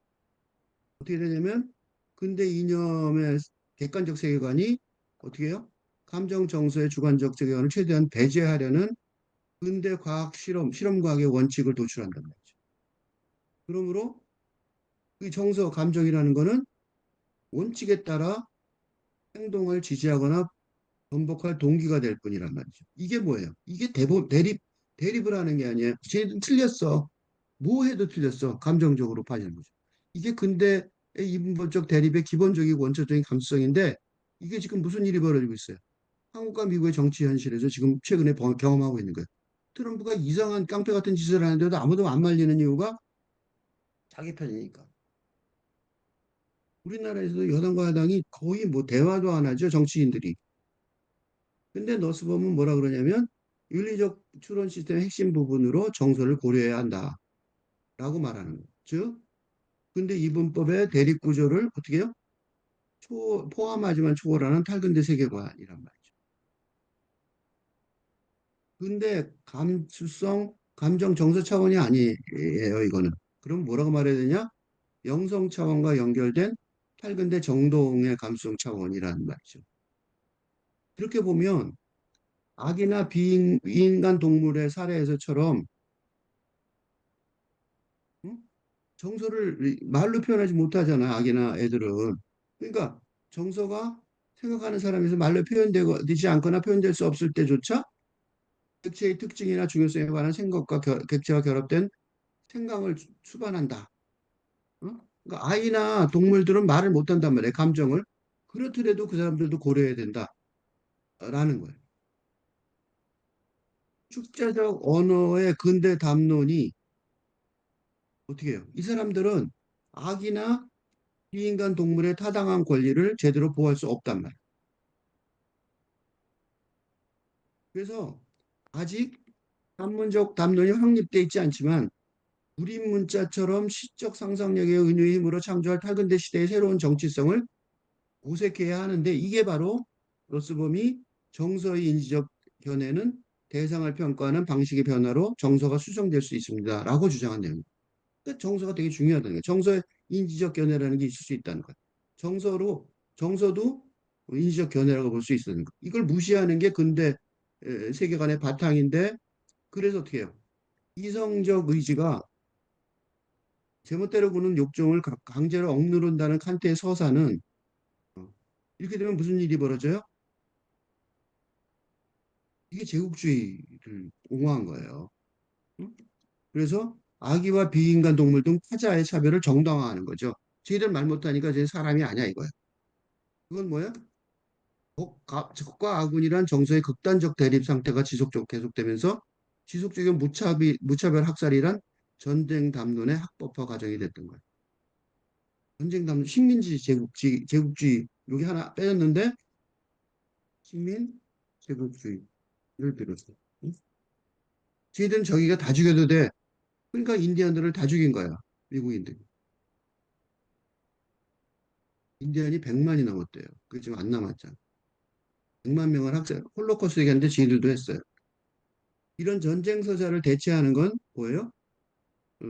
어떻게 되냐면 근대 이념의 객관적 세계관이 어떻게 해요? 감정 정서의 주관적 세계관을 최대한 배제하려는 근대 과학 실험 과학의 원칙을 도출한단 말이죠. 그러므로 그 정서 감정이라는 거는 원칙에 따라 행동을 지지하거나 번복할 동기가 될 뿐이란 말이죠. 이게 뭐예요? 이게 대립을 하는 게 아니에요. 쟤는 틀렸어. 뭐 해도 틀렸어. 감정적으로 빠지는 거죠. 이게 근대의 이분법적 대립의 기본적이고 원초적인 감수성인데 이게 지금 무슨 일이 벌어지고 있어요? 한국과 미국의 정치 현실에서 지금 최근에 경험하고 있는 거예요. 트럼프가 이상한 깡패 같은 짓을 하는데도 아무도 안 말리는 이유가 자기 편이니까. 우리나라에서도 여당과 야당이 거의 뭐 대화도 안 하죠, 정치인들이. 근데 너스범은 뭐라 그러냐면 윤리적 추론 시스템의 핵심 부분으로 정서를 고려해야 한다라고 말하는 거예요. 즉, 근데 이분법의 대립 구조를 어떻게 해요? 포함하지만 초월하는 탈근대 세계관이란 말이죠. 근데 감수성, 감정 정서 차원이 아니에요, 이거는. 그럼 뭐라고 말해야 되냐? 영성 차원과 연결된 탈근대 정동의 감수성 차원이라는 말이죠. 이렇게 보면 악이나 비인간 동물의 사례에서처럼 응? 정서를 말로 표현하지 못하잖아, 악이나 애들은. 그러니까 정서가 생각하는 사람에서 말로 표현되지 않거나 표현될 수 없을 때조차 객체의 특징이나 중요성에 관한 생각과 객체와 결합된 생각을 수반한다. 어? 그러니까 아이나 동물들은 말을 못한단 말이에요, 감정을. 그렇더라도 그 사람들도 고려해야 된다라는 거예요. 축자적 언어의 근대 담론이 어떻게 해요? 이 사람들은 악이나 비인간 동물의 타당한 권리를 제대로 보호할 수 없단 말이에요. 그래서 아직 학문적 담론이 확립되어 있지 않지만 구린 문자처럼 시적 상상력의 은유의 힘으로 창조할 탈근대 시대의 새로운 정치성을 모색해야 하는데 이게 바로 로스범이 정서의 인지적 견해는 대상을 평가하는 방식의 변화로 정서가 수정될 수 있습니다라고 주장한 내용입니다. 그러니까 정서가 되게 중요하다는 거예요. 정서의 인지적 견해라는 게 있을 수 있다는 거예요. 정서로 정서도 인지적 견해라고 볼 수 있다는 거. 이걸 무시하는 게 근대 세계관의 바탕인데 그래서 어떻게 해요? 이성적 의지가 제멋대로 구는 욕정을 강제로 억누른다는 칸트의 서사는 이렇게 되면 무슨 일이 벌어져요? 이게 제국주의를 옹호한 거예요. 응? 그래서 아기와 비인간 동물 등 타자의 차별을 정당화하는 거죠. 쟤들 말 못하니까 쟤 사람이 아니야 이거야. 그건 뭐야? 적과 아군이란 정서의 극단적 대립 상태가 지속적으로 계속되면서 지속적인 무차별 학살이란 전쟁 담론의 학법화 과정이 됐던 거예요. 전쟁 담론, 식민지 제국주의 여기 하나 빼졌는데 식민 제국주의를 비롯해. 응? 쟤들은 저기가 다 죽여도 돼. 그러니까 인디언들을 다 죽인 거야. 미국인들이. 인디언이 100만이 넘었대요. 그게 지금 안 남았잖아. 100만 명을 학살, 홀로코스트 얘기하는데 지들도 했어요. 이런 전쟁 서사를 대체하는 건 뭐예요? 어,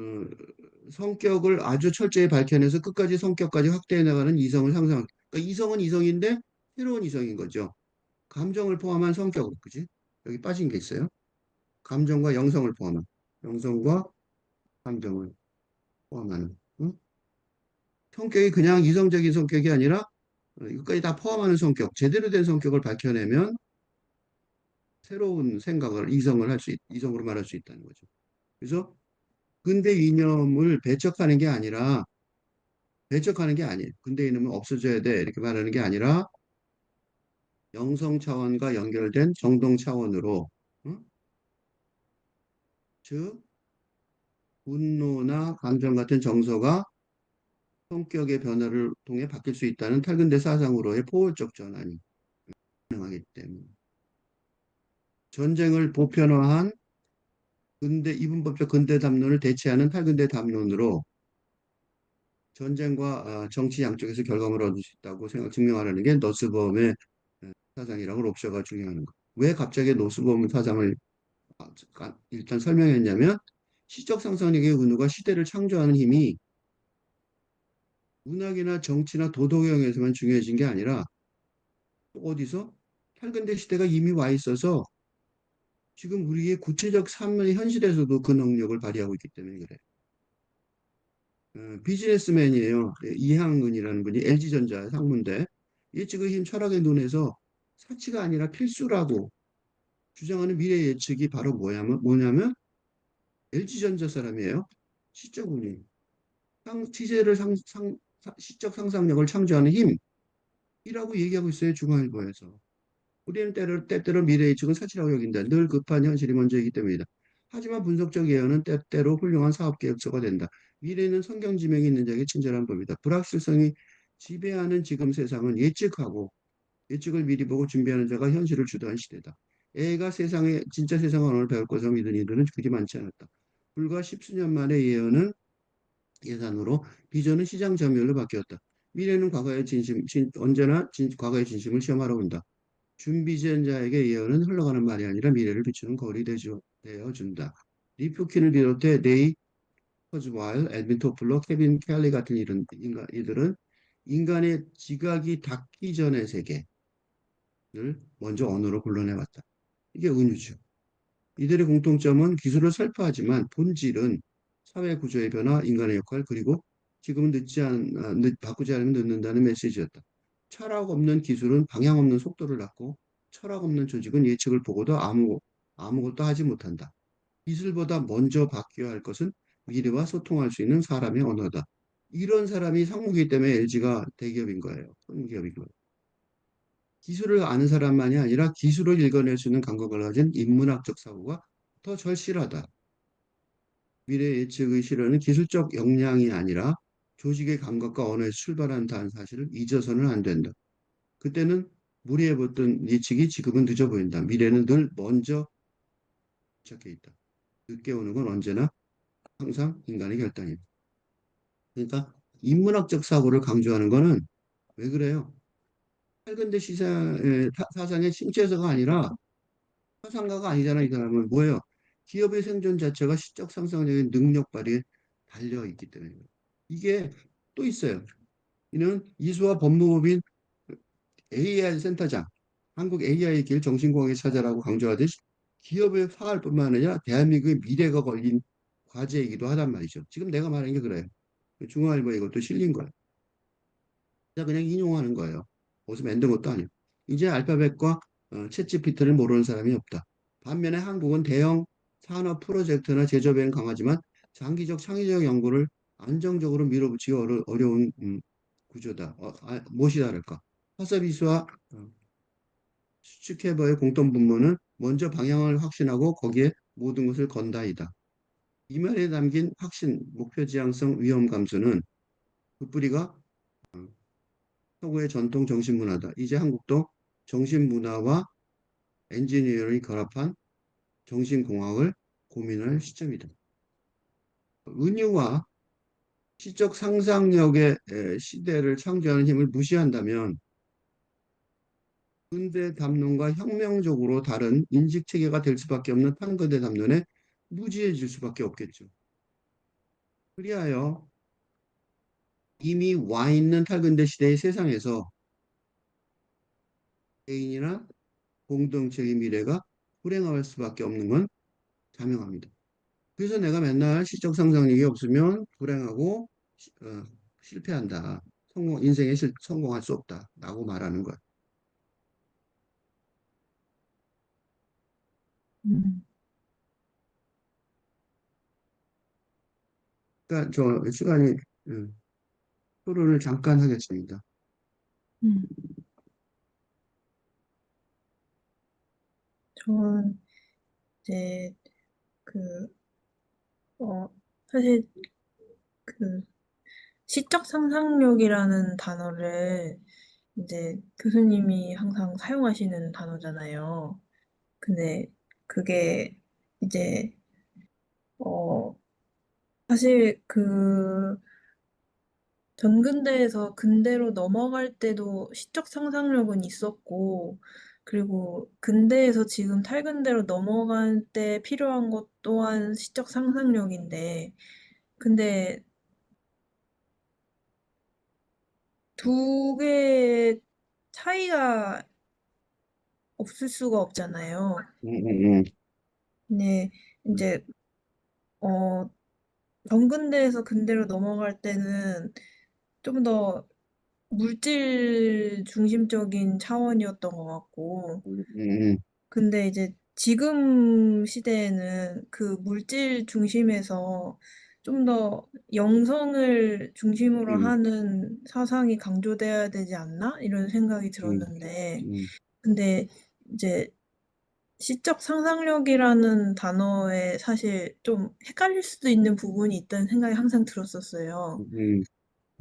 성격을 아주 철저히 밝혀내서 끝까지 성격까지 확대해 나가는 이성을 상상. 그러니까 이성은 이성인데 새로운 이성인 거죠. 감정을 포함한 성격, 그지? 여기 빠진 게 있어요. 감정과 영성을 포함한. 영성과 감정을 포함하는. 응? 성격이 그냥 이성적인 성격이 아니라 이것까지 다 포함하는 성격, 제대로 된 성격을 밝혀내면 새로운 생각을 이성으로 말할 수 있다는 거죠. 그래서 근대 이념을 배척하는 게 아니에요. 근대 이념은 없어져야 돼 이렇게 말하는 게 아니라 영성 차원과 연결된 정동 차원으로, 응? 즉 분노나 감정 같은 정서가 성격의 변화를 통해 바뀔 수 있다는 탈근대 사상으로의 포괄적 전환이 가능하기 때문에 전쟁을 보편화한 이분법적 근대 담론을 대체하는 탈근대 담론으로 전쟁과 정치 양쪽에서 결과물을 얻을 수 있다고 증명하려는 게 너스범의 사상이라고 롭셔가 중요한 거. 왜 갑자기 노스범 사상을 일단 설명했냐면 시적 상상력의 은유가 시대를 창조하는 힘이 문학이나 정치나 도덕경에서만 중요해진 게 아니라 또 어디서 탈근대 시대가 이미 와 있어서 지금 우리의 구체적 삶의 현실에서도 그 능력을 발휘하고 있기 때문에 그래. 비즈니스맨이에요. 이항은이라는 분이 LG전자 상무인데 예측의 힘 철학의 눈에서 사치가 아니라 필수라고 주장하는 미래 예측이 바로 뭐냐면 LG전자 사람이에요. 시적 운이. 시세를 시적 상상력을 창조하는 힘이라고 얘기하고 있어요. 중앙일보에서. 우리는 때때로 미래 예측은 사치라고 여긴다. 늘 급한 현실이 먼저이기 때문이다. 하지만 분석적 예언은 때때로 훌륭한 사업 계획서가 된다. 미래는 성경 지명이 있는 자에게 친절한 법이다. 불확실성이 지배하는 지금 세상은 예측을 미리 보고 준비하는 자가 현실을 주도한 시대다. 애가 진짜 세상의 언어를 배울 것을 믿은 이들은 그리 많지 않았다. 불과 십수년 만의 예산으로 비전은 시장 점유율로 바뀌었다. 미래는 언제나 과거의 진심을 시험하러 온다. 준비된 자에게 예언은 흘러가는 말이 아니라 미래를 비추는 거울이 되어준다. 리프킨을 비롯해 네이 허즈와일, 에드윈 토플러, 케빈 켈리 같은 이들은 인간의 지각이 닿기 전의 세계를 먼저 언어로 불러내왔다. 이게 은유죠. 이들의 공통점은 기술을 설파하지만 본질은 사회 구조의 변화, 인간의 역할, 그리고 지금은 바꾸지 않으면 늦는다는 메시지였다. 철학 없는 기술은 방향 없는 속도를 낳고 철학 없는 조직은 예측을 보고도 아무것도 하지 못한다. 기술보다 먼저 바뀌어야 할 것은 미래와 소통할 수 있는 사람의 언어다. 이런 사람이 상무이기 때문에 LG가 대기업인 거예요. 큰 기업인 거예요. 기술을 아는 사람만이 아니라 기술을 읽어낼 수 있는 감각을 가진 인문학적 사고가 더 절실하다. 미래 예측의 실현은 기술적 역량이 아니라 조직의 감각과 언어에서 출발한다는 사실을 잊어서는 안 된다. 그때는 무리해 봤던 예측이 지금은 늦어 보인다. 미래는 늘 먼저 도착해 있다. 늦게 오는 건 언제나 항상 인간의 결단이다. 그러니까 인문학적 사고를 강조하는 거는 왜 그래요? 근대 사상의 침체서가 아니라 사상가가 아니잖아. 이 사람은 뭐예요? 기업의 생존 자체가 시적 상상적인 능력 발휘에 달려 있기 때문에 이게 또 있어요. 이는 이수와 법무법인 AI 센터장, 한국 AI 길 정신공학의 찾아라고 강조하듯이 기업의 파할뿐만 아니라 대한민국의 미래가 걸린 과제이기도 하단 말이죠. 지금 내가 말한 게 그래요. 중앙일보에 이것도 실린 거예요. 그냥 인용하는 거예요. 어디서 만든 것도 아니고. 이제 알파벳과 챗GPT를 모르는 사람이 없다. 반면에 한국은 대형 산업 프로젝트나 제조업에는 강하지만 장기적 창의적 연구를 안정적으로 밀어붙이기 어려운 구조다. 무엇이 다를까? 화서비스와 수축해버의 공통 분모는 먼저 방향을 확신하고 거기에 모든 것을 건다이다. 이 말에 담긴 확신, 목표 지향성, 위험 감수는 그 뿌리가 서구의 전통 정신문화다. 이제 한국도 정신문화와 엔지니어링이 결합한 정신공학을 고민할 시점이다. 은유와 시적 상상력의 시대를 창조하는 힘을 무시한다면 근대 담론과 혁명적으로 다른 인식체계가 될 수밖에 없는 판근대 담론에 무지해질 수밖에 없겠죠. 그리하여 이미 와 있는 탈근대 시대의 세상에서 개인이나 공동체의 미래가 불행할 수밖에 없는 건 자명합니다. 그래서 내가 맨날 시적 상상력이 없으면 불행하고 실패한다. 인생에 성공할 수 없다. 라고 말하는 거야. 음, 그러니까 저 시간이 토론을 잠깐 하겠습니다. 음. 저는 이제 그, 어, 사실 그 시적 상상력이라는 단어를 이제 교수님이 항상 사용하시는 단어잖아요. 근데 그게 이제 어, 사실 그 전근대에서 근대로 넘어갈 때도 시적 상상력은 있었고, 그리고 근대에서 지금 탈근대로 넘어갈 때 필요한 것 또한 시적 상상력인데, 근데 두 개의 차이가 없을 수가 없잖아요. 음, 근데 음, 이제, 어, 전근대에서 근대로 넘어갈 때는 좀 더 물질 중심적인 차원이었던 것 같고, 음, 음, 근데 이제 지금 시대에는 그 물질 중심에서 좀 더 영성을 중심으로 음, 하는 사상이 강조돼야 되지 않나? 이런 생각이 음, 들었는데, 음, 근데 이제 시적 상상력이라는 단어에 사실 좀 헷갈릴 수도 있는 부분이 있다는 생각이 항상 들었었어요. 음,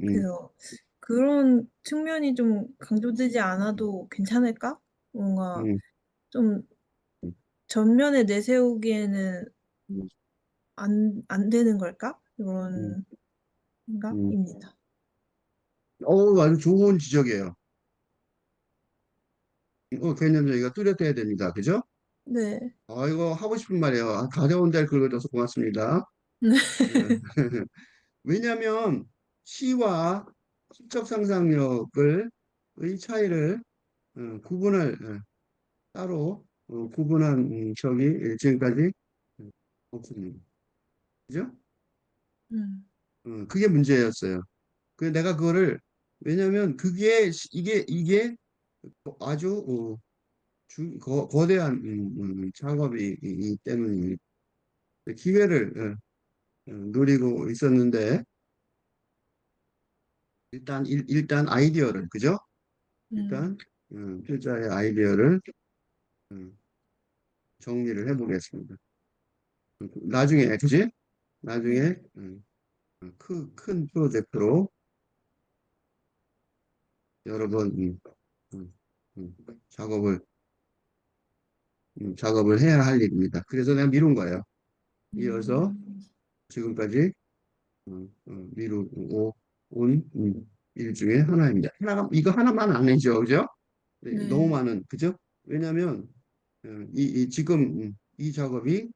음, 그래서 그런 측면이 좀 강조되지 않아도 괜찮을까? 뭔가 음, 좀 전면에 내세우기에는 음, 안 되는 걸까? 음, 이런 음. 생각입니다. 아주 좋은 지적이에요. 개념적이가 뚜렷해야 됩니다. 그죠? 네. 이거 하고 싶은 말이에요. 가져온 데를 긁어줘서 고맙습니다. 네. 예. 왜냐하면 시와 시적 상상력을 의 차이를 구분을 따로 구분한 적이 지금까지 없습니다. 그죠? 음. 그게 문제였어요. 내가 그거를 왜냐하면 이게 아주 거대한 작업이기 때문입니다. 기회를 노리고 있었는데 일단 아이디어를 그죠? 음. 일단 필자의 아이디어를 음, 정리를 해보겠습니다. 나중에 그지? 네. 나중에 큰 프로젝트로 여러 번 음, 음, 작업을 작업을 해야 할 일입니다. 그래서 내가 미룬 거예요. 이어서 음. 지금까지 미루고 온 일 중에 하나입니다. 이거 하나만 아니죠, 그죠? 네, 너무 네. 많은, 그죠? 왜냐하면 지금 이 작업이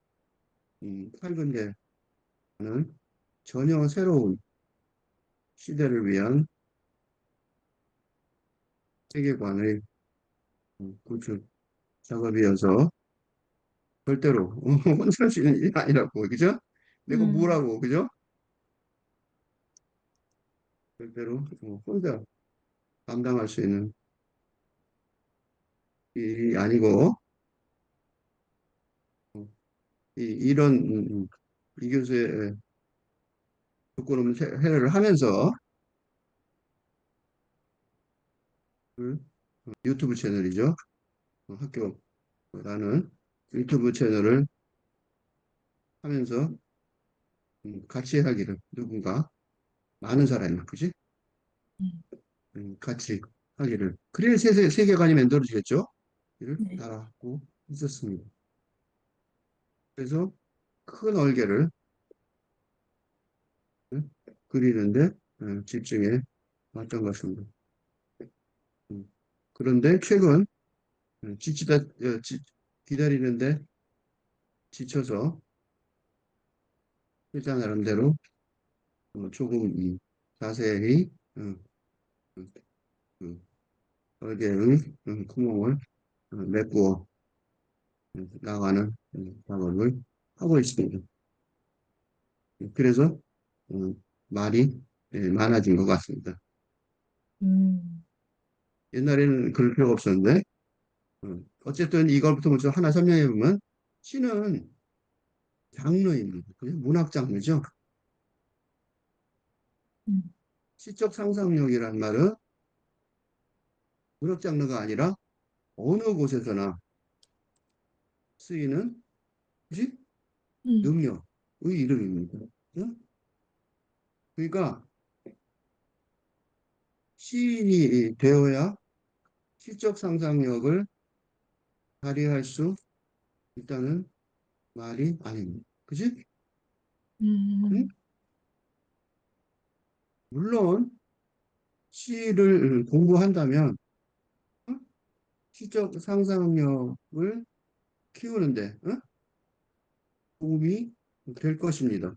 팔근대는 전혀 새로운 시대를 위한 세계관의 구축 작업이어서 절대로 혼자 할 수 있는 일이 아니라고, 그죠? 내가 음. 뭐라고, 그죠? 절대로 혼자 감당할 수 있는 일이 아니고, 어, 이런 이 교수의 조건 없는 해를 하면서 그 유튜브 채널이죠. 학교라는 유튜브 채널을 하면서 같이 하기를 누군가 많은 사람이 그지? 음. 같이 하기를 그래야 세계관이 만들어지겠죠? 이를 네. 따라하고 있었습니다. 그래서 큰 얼개를 그리는데 집중해 왔던 것입니다. 음, 그런데 최근 지치다 기다리는데 지쳐서 회사 나름대로 조금 자세히 그 얼개의 구멍을 메꾸어 나가는 작업을 하고 있습니다. 그래서 말이 많아진 것 같습니다. 음. 옛날에는 그럴 필요가 없었는데 어쨌든 이걸부터 먼저 하나 설명해 보면 시는 장르입니다. 그냥 문학 장르죠. 음. 시적 상상력이란 말은 문학 장르가 아니라 어느 곳에서나 쓰이는 그치? 음. 능력의 이름입니다. 응? 그러니까 시인이 되어야 시적 상상력을 발휘할 수 있다는 말이 아닙니다. 그지? 응? 음, 물론 시를 공부한다면 응? 시적 상상력을 키우는데 응? 도움이 될 것입니다.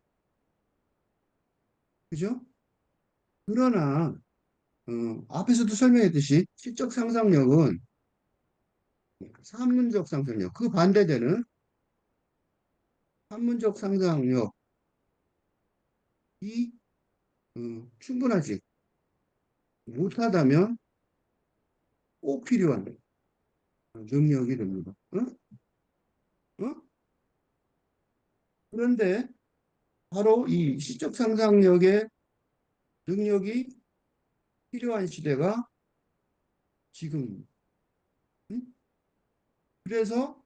그죠? 그러나 앞에서도 설명했듯이 시적 상상력은 산문적 상상력, 그 반대되는 산문적 상상력이 충분하지 못하다면 꼭 필요한 능력이 됩니다. 응? 응? 그런데 바로 이 시적 상상력의 능력이 필요한 시대가 지금. 응? 그래서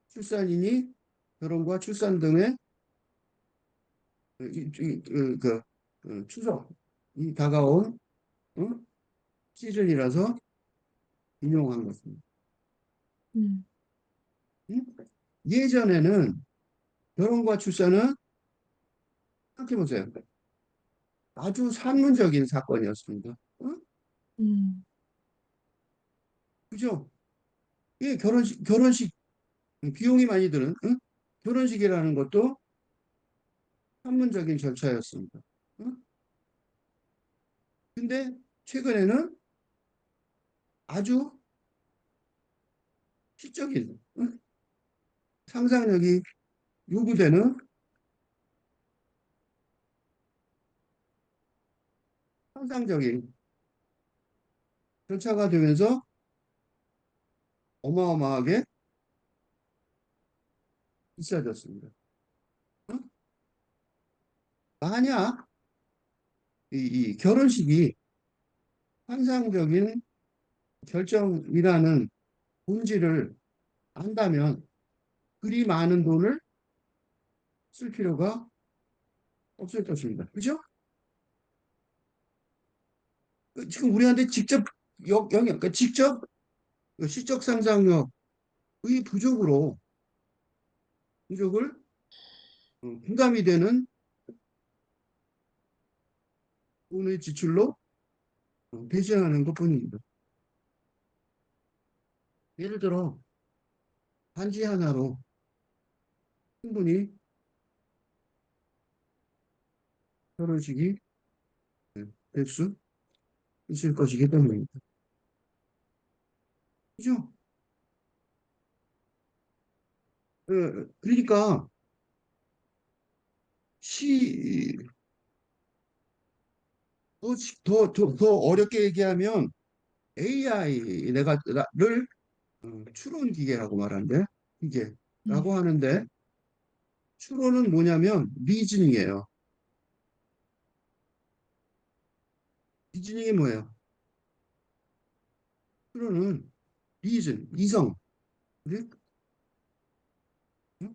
출산이니 결혼과 출산 등의 추석이 다가온 응? 시즌이라서 인용한 것입니다. 음, 응? 예전에는 결혼과 출산은 생각해보세요. 아주 산문적인 사건이었습니다. 응? 음, 그죠? 예, 결혼식 비용이 많이 드는 응? 결혼식이라는 것도 산문적인 절차였습니다. 응? 근데 최근에는 아주 시적인 응? 상상력이 요구되는 상상적인 절차가 되면서 어마어마하게 비싸졌습니다. 응? 만약 이 결혼식이 환상적인 결정이라는 본질을 안다면 그리 많은 돈을 쓸 필요가 없을 것입니다. 그죠? 지금 우리한테 직접 그러니까 직접 시적 상상력의 부족을 부담이 되는 돈의 지출로 배제하는 것뿐입니다. 예를 들어 반지 하나로 충분히 결혼식이 될 수 있을 것이기 때문입니다. 그죠? 그러니까 시, 더 어렵게 얘기하면 AI 를 추론 기계라고 말하는데 음, 기계라고 하는데 추론은 뭐냐면 리즈닝이에요. 리즈닝이 뭐예요? 추론은 이성, 그래? 응?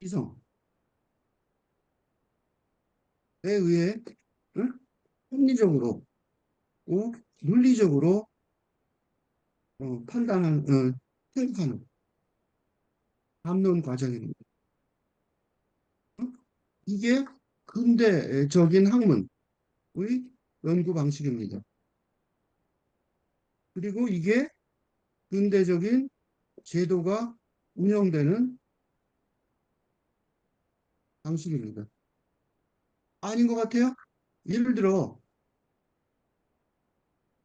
이성에 의해 응? 합리적으로, 논리적으로 생각하는 담론 과정입니다. 응? 이게 근대적인 학문의 연구 방식입니다. 그리고 이게 근대적인 제도가 운영되는 방식입니다. 아닌 것 같아요? 예를 들어,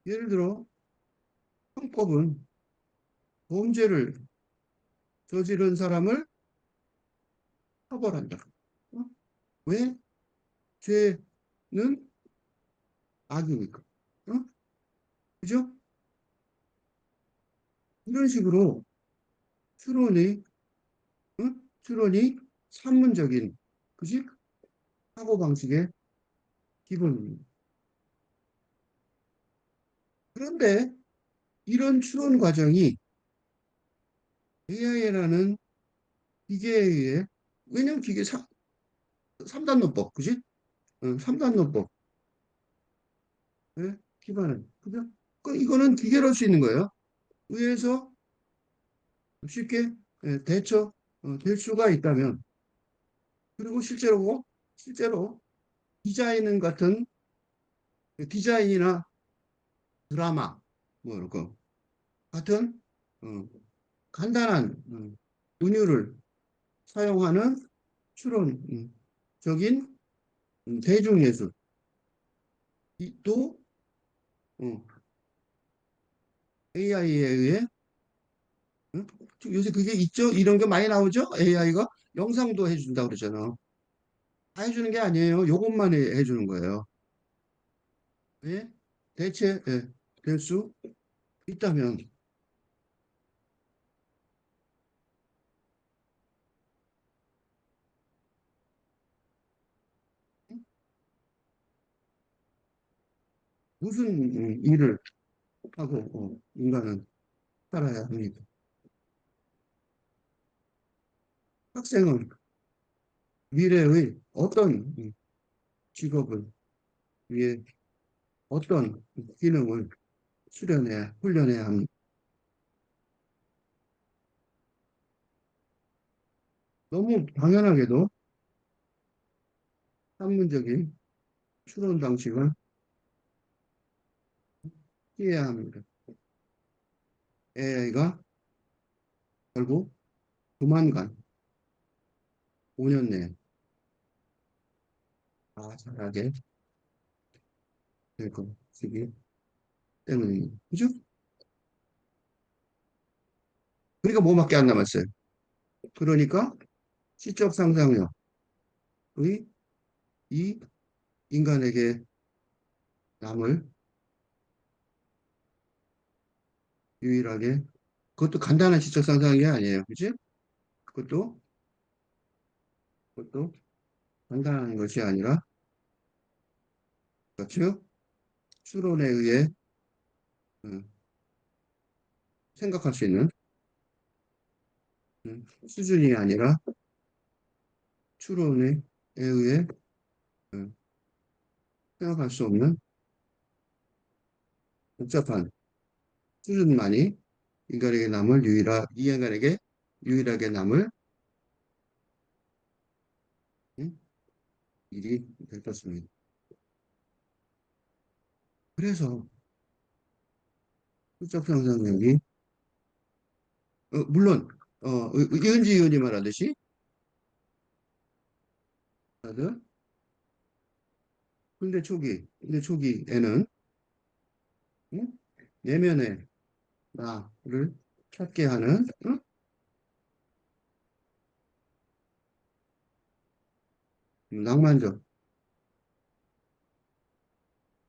예를 들어, 형법은 범죄를 저지른 사람을 처벌한다. 어? 왜? 죄는 악이니까. 어? 그죠? 이런 식으로 추론이, 어? 추론이 산문적인, 그지? 사고방식의 기본입니다. 그런데 이런 추론 과정이 AI라는 기계에 의해, 왜냐면 기계 3단론법, 그지? 3단론법에 기반은, 그죠? 이거는 기계로 할 수 있는 거예요. 의해서 쉽게 대처 될 수가 있다면, 그리고 실제로 디자인 같은 디자인이나 드라마 뭐 이런 거 같은 어, 간단한 은유를 사용하는 추론적인 대중예술 또 AI에 의해 요새 그게 있죠? 이런 게 많이 나오죠? AI가 영상도 해준다 그러잖아. 다 해주는 게 아니에요. 요것만 해주는 거예요. 왜? 대체 될 수 있다면 무슨 일을 하고 인간은 살아야 합니까? 학생은 미래의 어떤 직업을 위해 어떤 기능을 훈련해야 합니까? 너무 당연하게도 학문적인 추론 방식을 피해야 합니다. AI가 결국 조만간 5년 내에 다 잘하게 될 것이기 때문입니다. 그죠? 그러니까 뭐밖에 안 남았어요. 그러니까 시적 상상력의 이 인간에게 남을 유일하게 그것도 간단한 시적 상상이 아니에요. 그지? 그것도 그것도 간단한 것이 아니라 그렇죠? 추론에 의해 음, 생각할 수 있는 수준이 아니라 추론에 의해 음, 생각할 수 없는 복잡한 수준만이 인간에게 유일하게 남을 일이 될 것입니다. 그래서 수적 상상력이 물론 이은지 의원이 말하듯이 다들 근대 초기에는 응? 내면의 나를 찾게 하는 응? 낭만적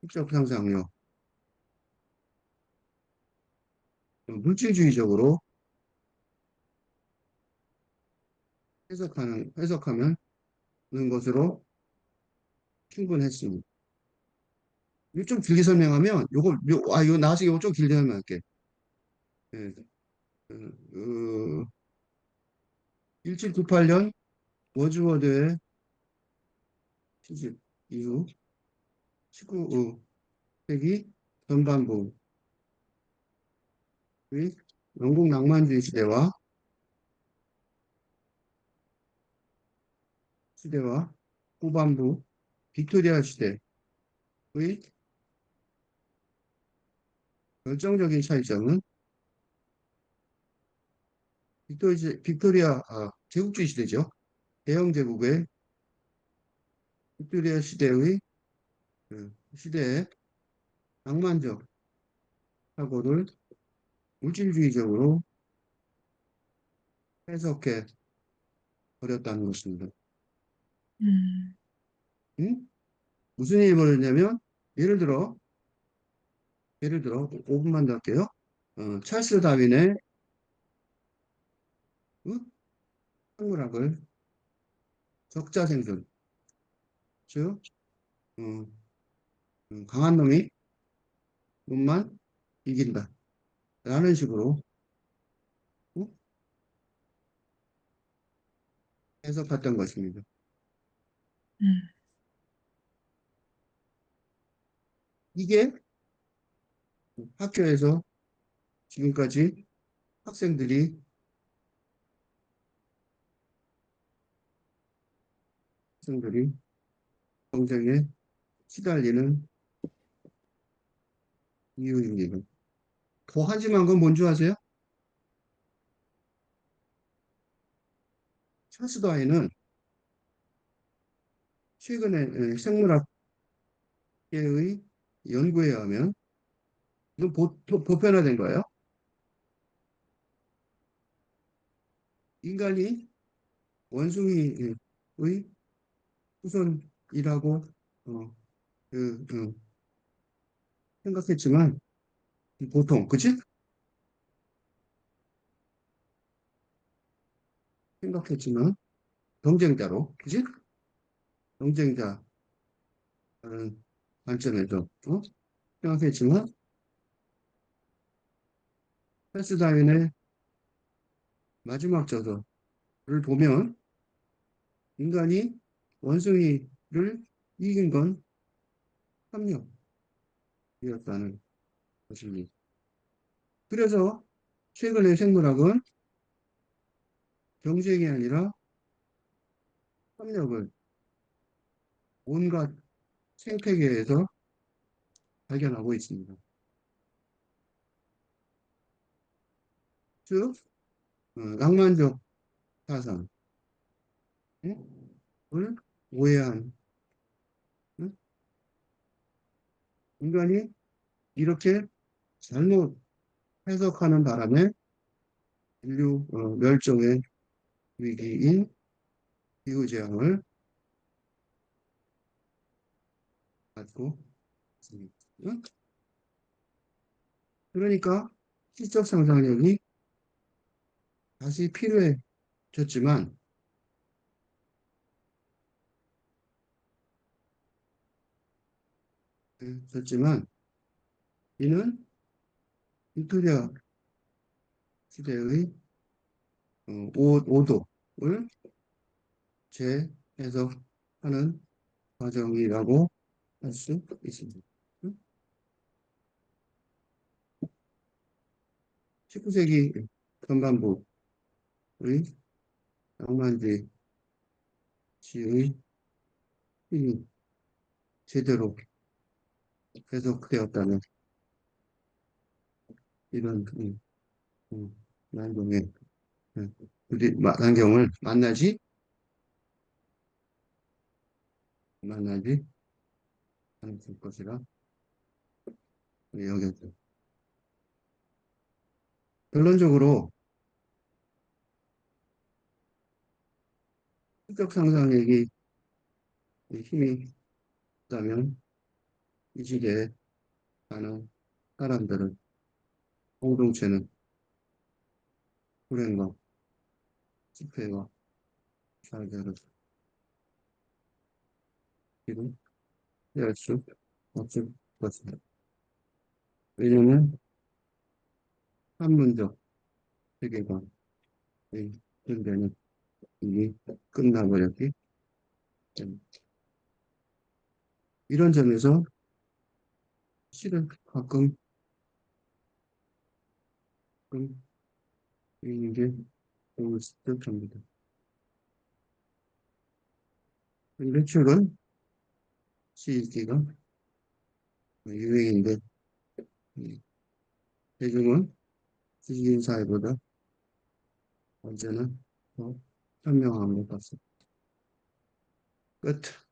수적 상상력, 물질주의적으로 해석하는 것으로 충분했습니다. 이거 좀 길게 설명하면 이거 나중에 이거 좀 길게 설명할게. 예, 1798년 워즈워드의 시집 이후 19세기 전반부의 영국 낭만주의 시대와 후반부 빅토리아 시대의 결정적인 차이점은 빅토리아 제국주의 시대죠. 대영 제국의 빅토리아 시대의 낭만적 사고를 물질주의적으로 해석해 버렸다는 것입니다. 음, 응? 무슨 일이 벌어졌냐면 예를 들어 5분만 더 할게요. 찰스 다윈의 응? 생물학을 적자생존, 즉 어, 강한 놈만 이긴다 라는 식으로 어? 해석했던 것입니다. 음, 이게 학교에서 지금까지 학생들이 학생들이 경쟁에 시달리는 이유입니다. 더 한심한 건 뭔지 아세요? 찰스 다윈은 최근에 생물학계의 연구에 의하면 이건 보편화된 거예요. 인간이 원숭이의 후손이라고 어, 그, 생각했지만 보통 그치? 생각했지만 경쟁자로 그치? 경쟁자라는 관점에서 생각했지만 찰스 다윈의 마지막 저서를 보면 인간이 원숭이를 이긴 건 협력이었다는 것입니다. 그래서 최근의 생물학은 경쟁이 아니라 협력을 온갖 생태계에서 발견하고 있습니다. 즉, 낭만적 사상을 오해한 응? 인간이 이렇게 잘못 해석하는 바람에 인류 멸종의 위기인 기후재앙을 맞고 있습니다. 응? 그러니까 시적 상상력이 다시 필요해졌지만 졌지만 이는 빅토리아 시대의 오도를 재해석하는 과정이라고 할 수 있습니다. 19세기 전반부의 낭만주의의 힘이 제대로 해석되었다는 이런 난경의 난경을 만나지 않을 것이라 여겼죠. 결론적으로 성격 상상력이 힘이 있다면 이 시대에 사는 사람들은 공동체는 불행과 집회와 좌절을 지금 피할 수 없을 것입니다. 왜냐하면 한문적 세계관의 존재는 이미 끝나버렸기 때문에 이런 점에서 실은 가끔 있는 게 좋을 수도 합니다. 근데 최근 시기가 유행인데 대중은 지식인 사회보다 언제나 더 현명한 것 같습니다. 끝.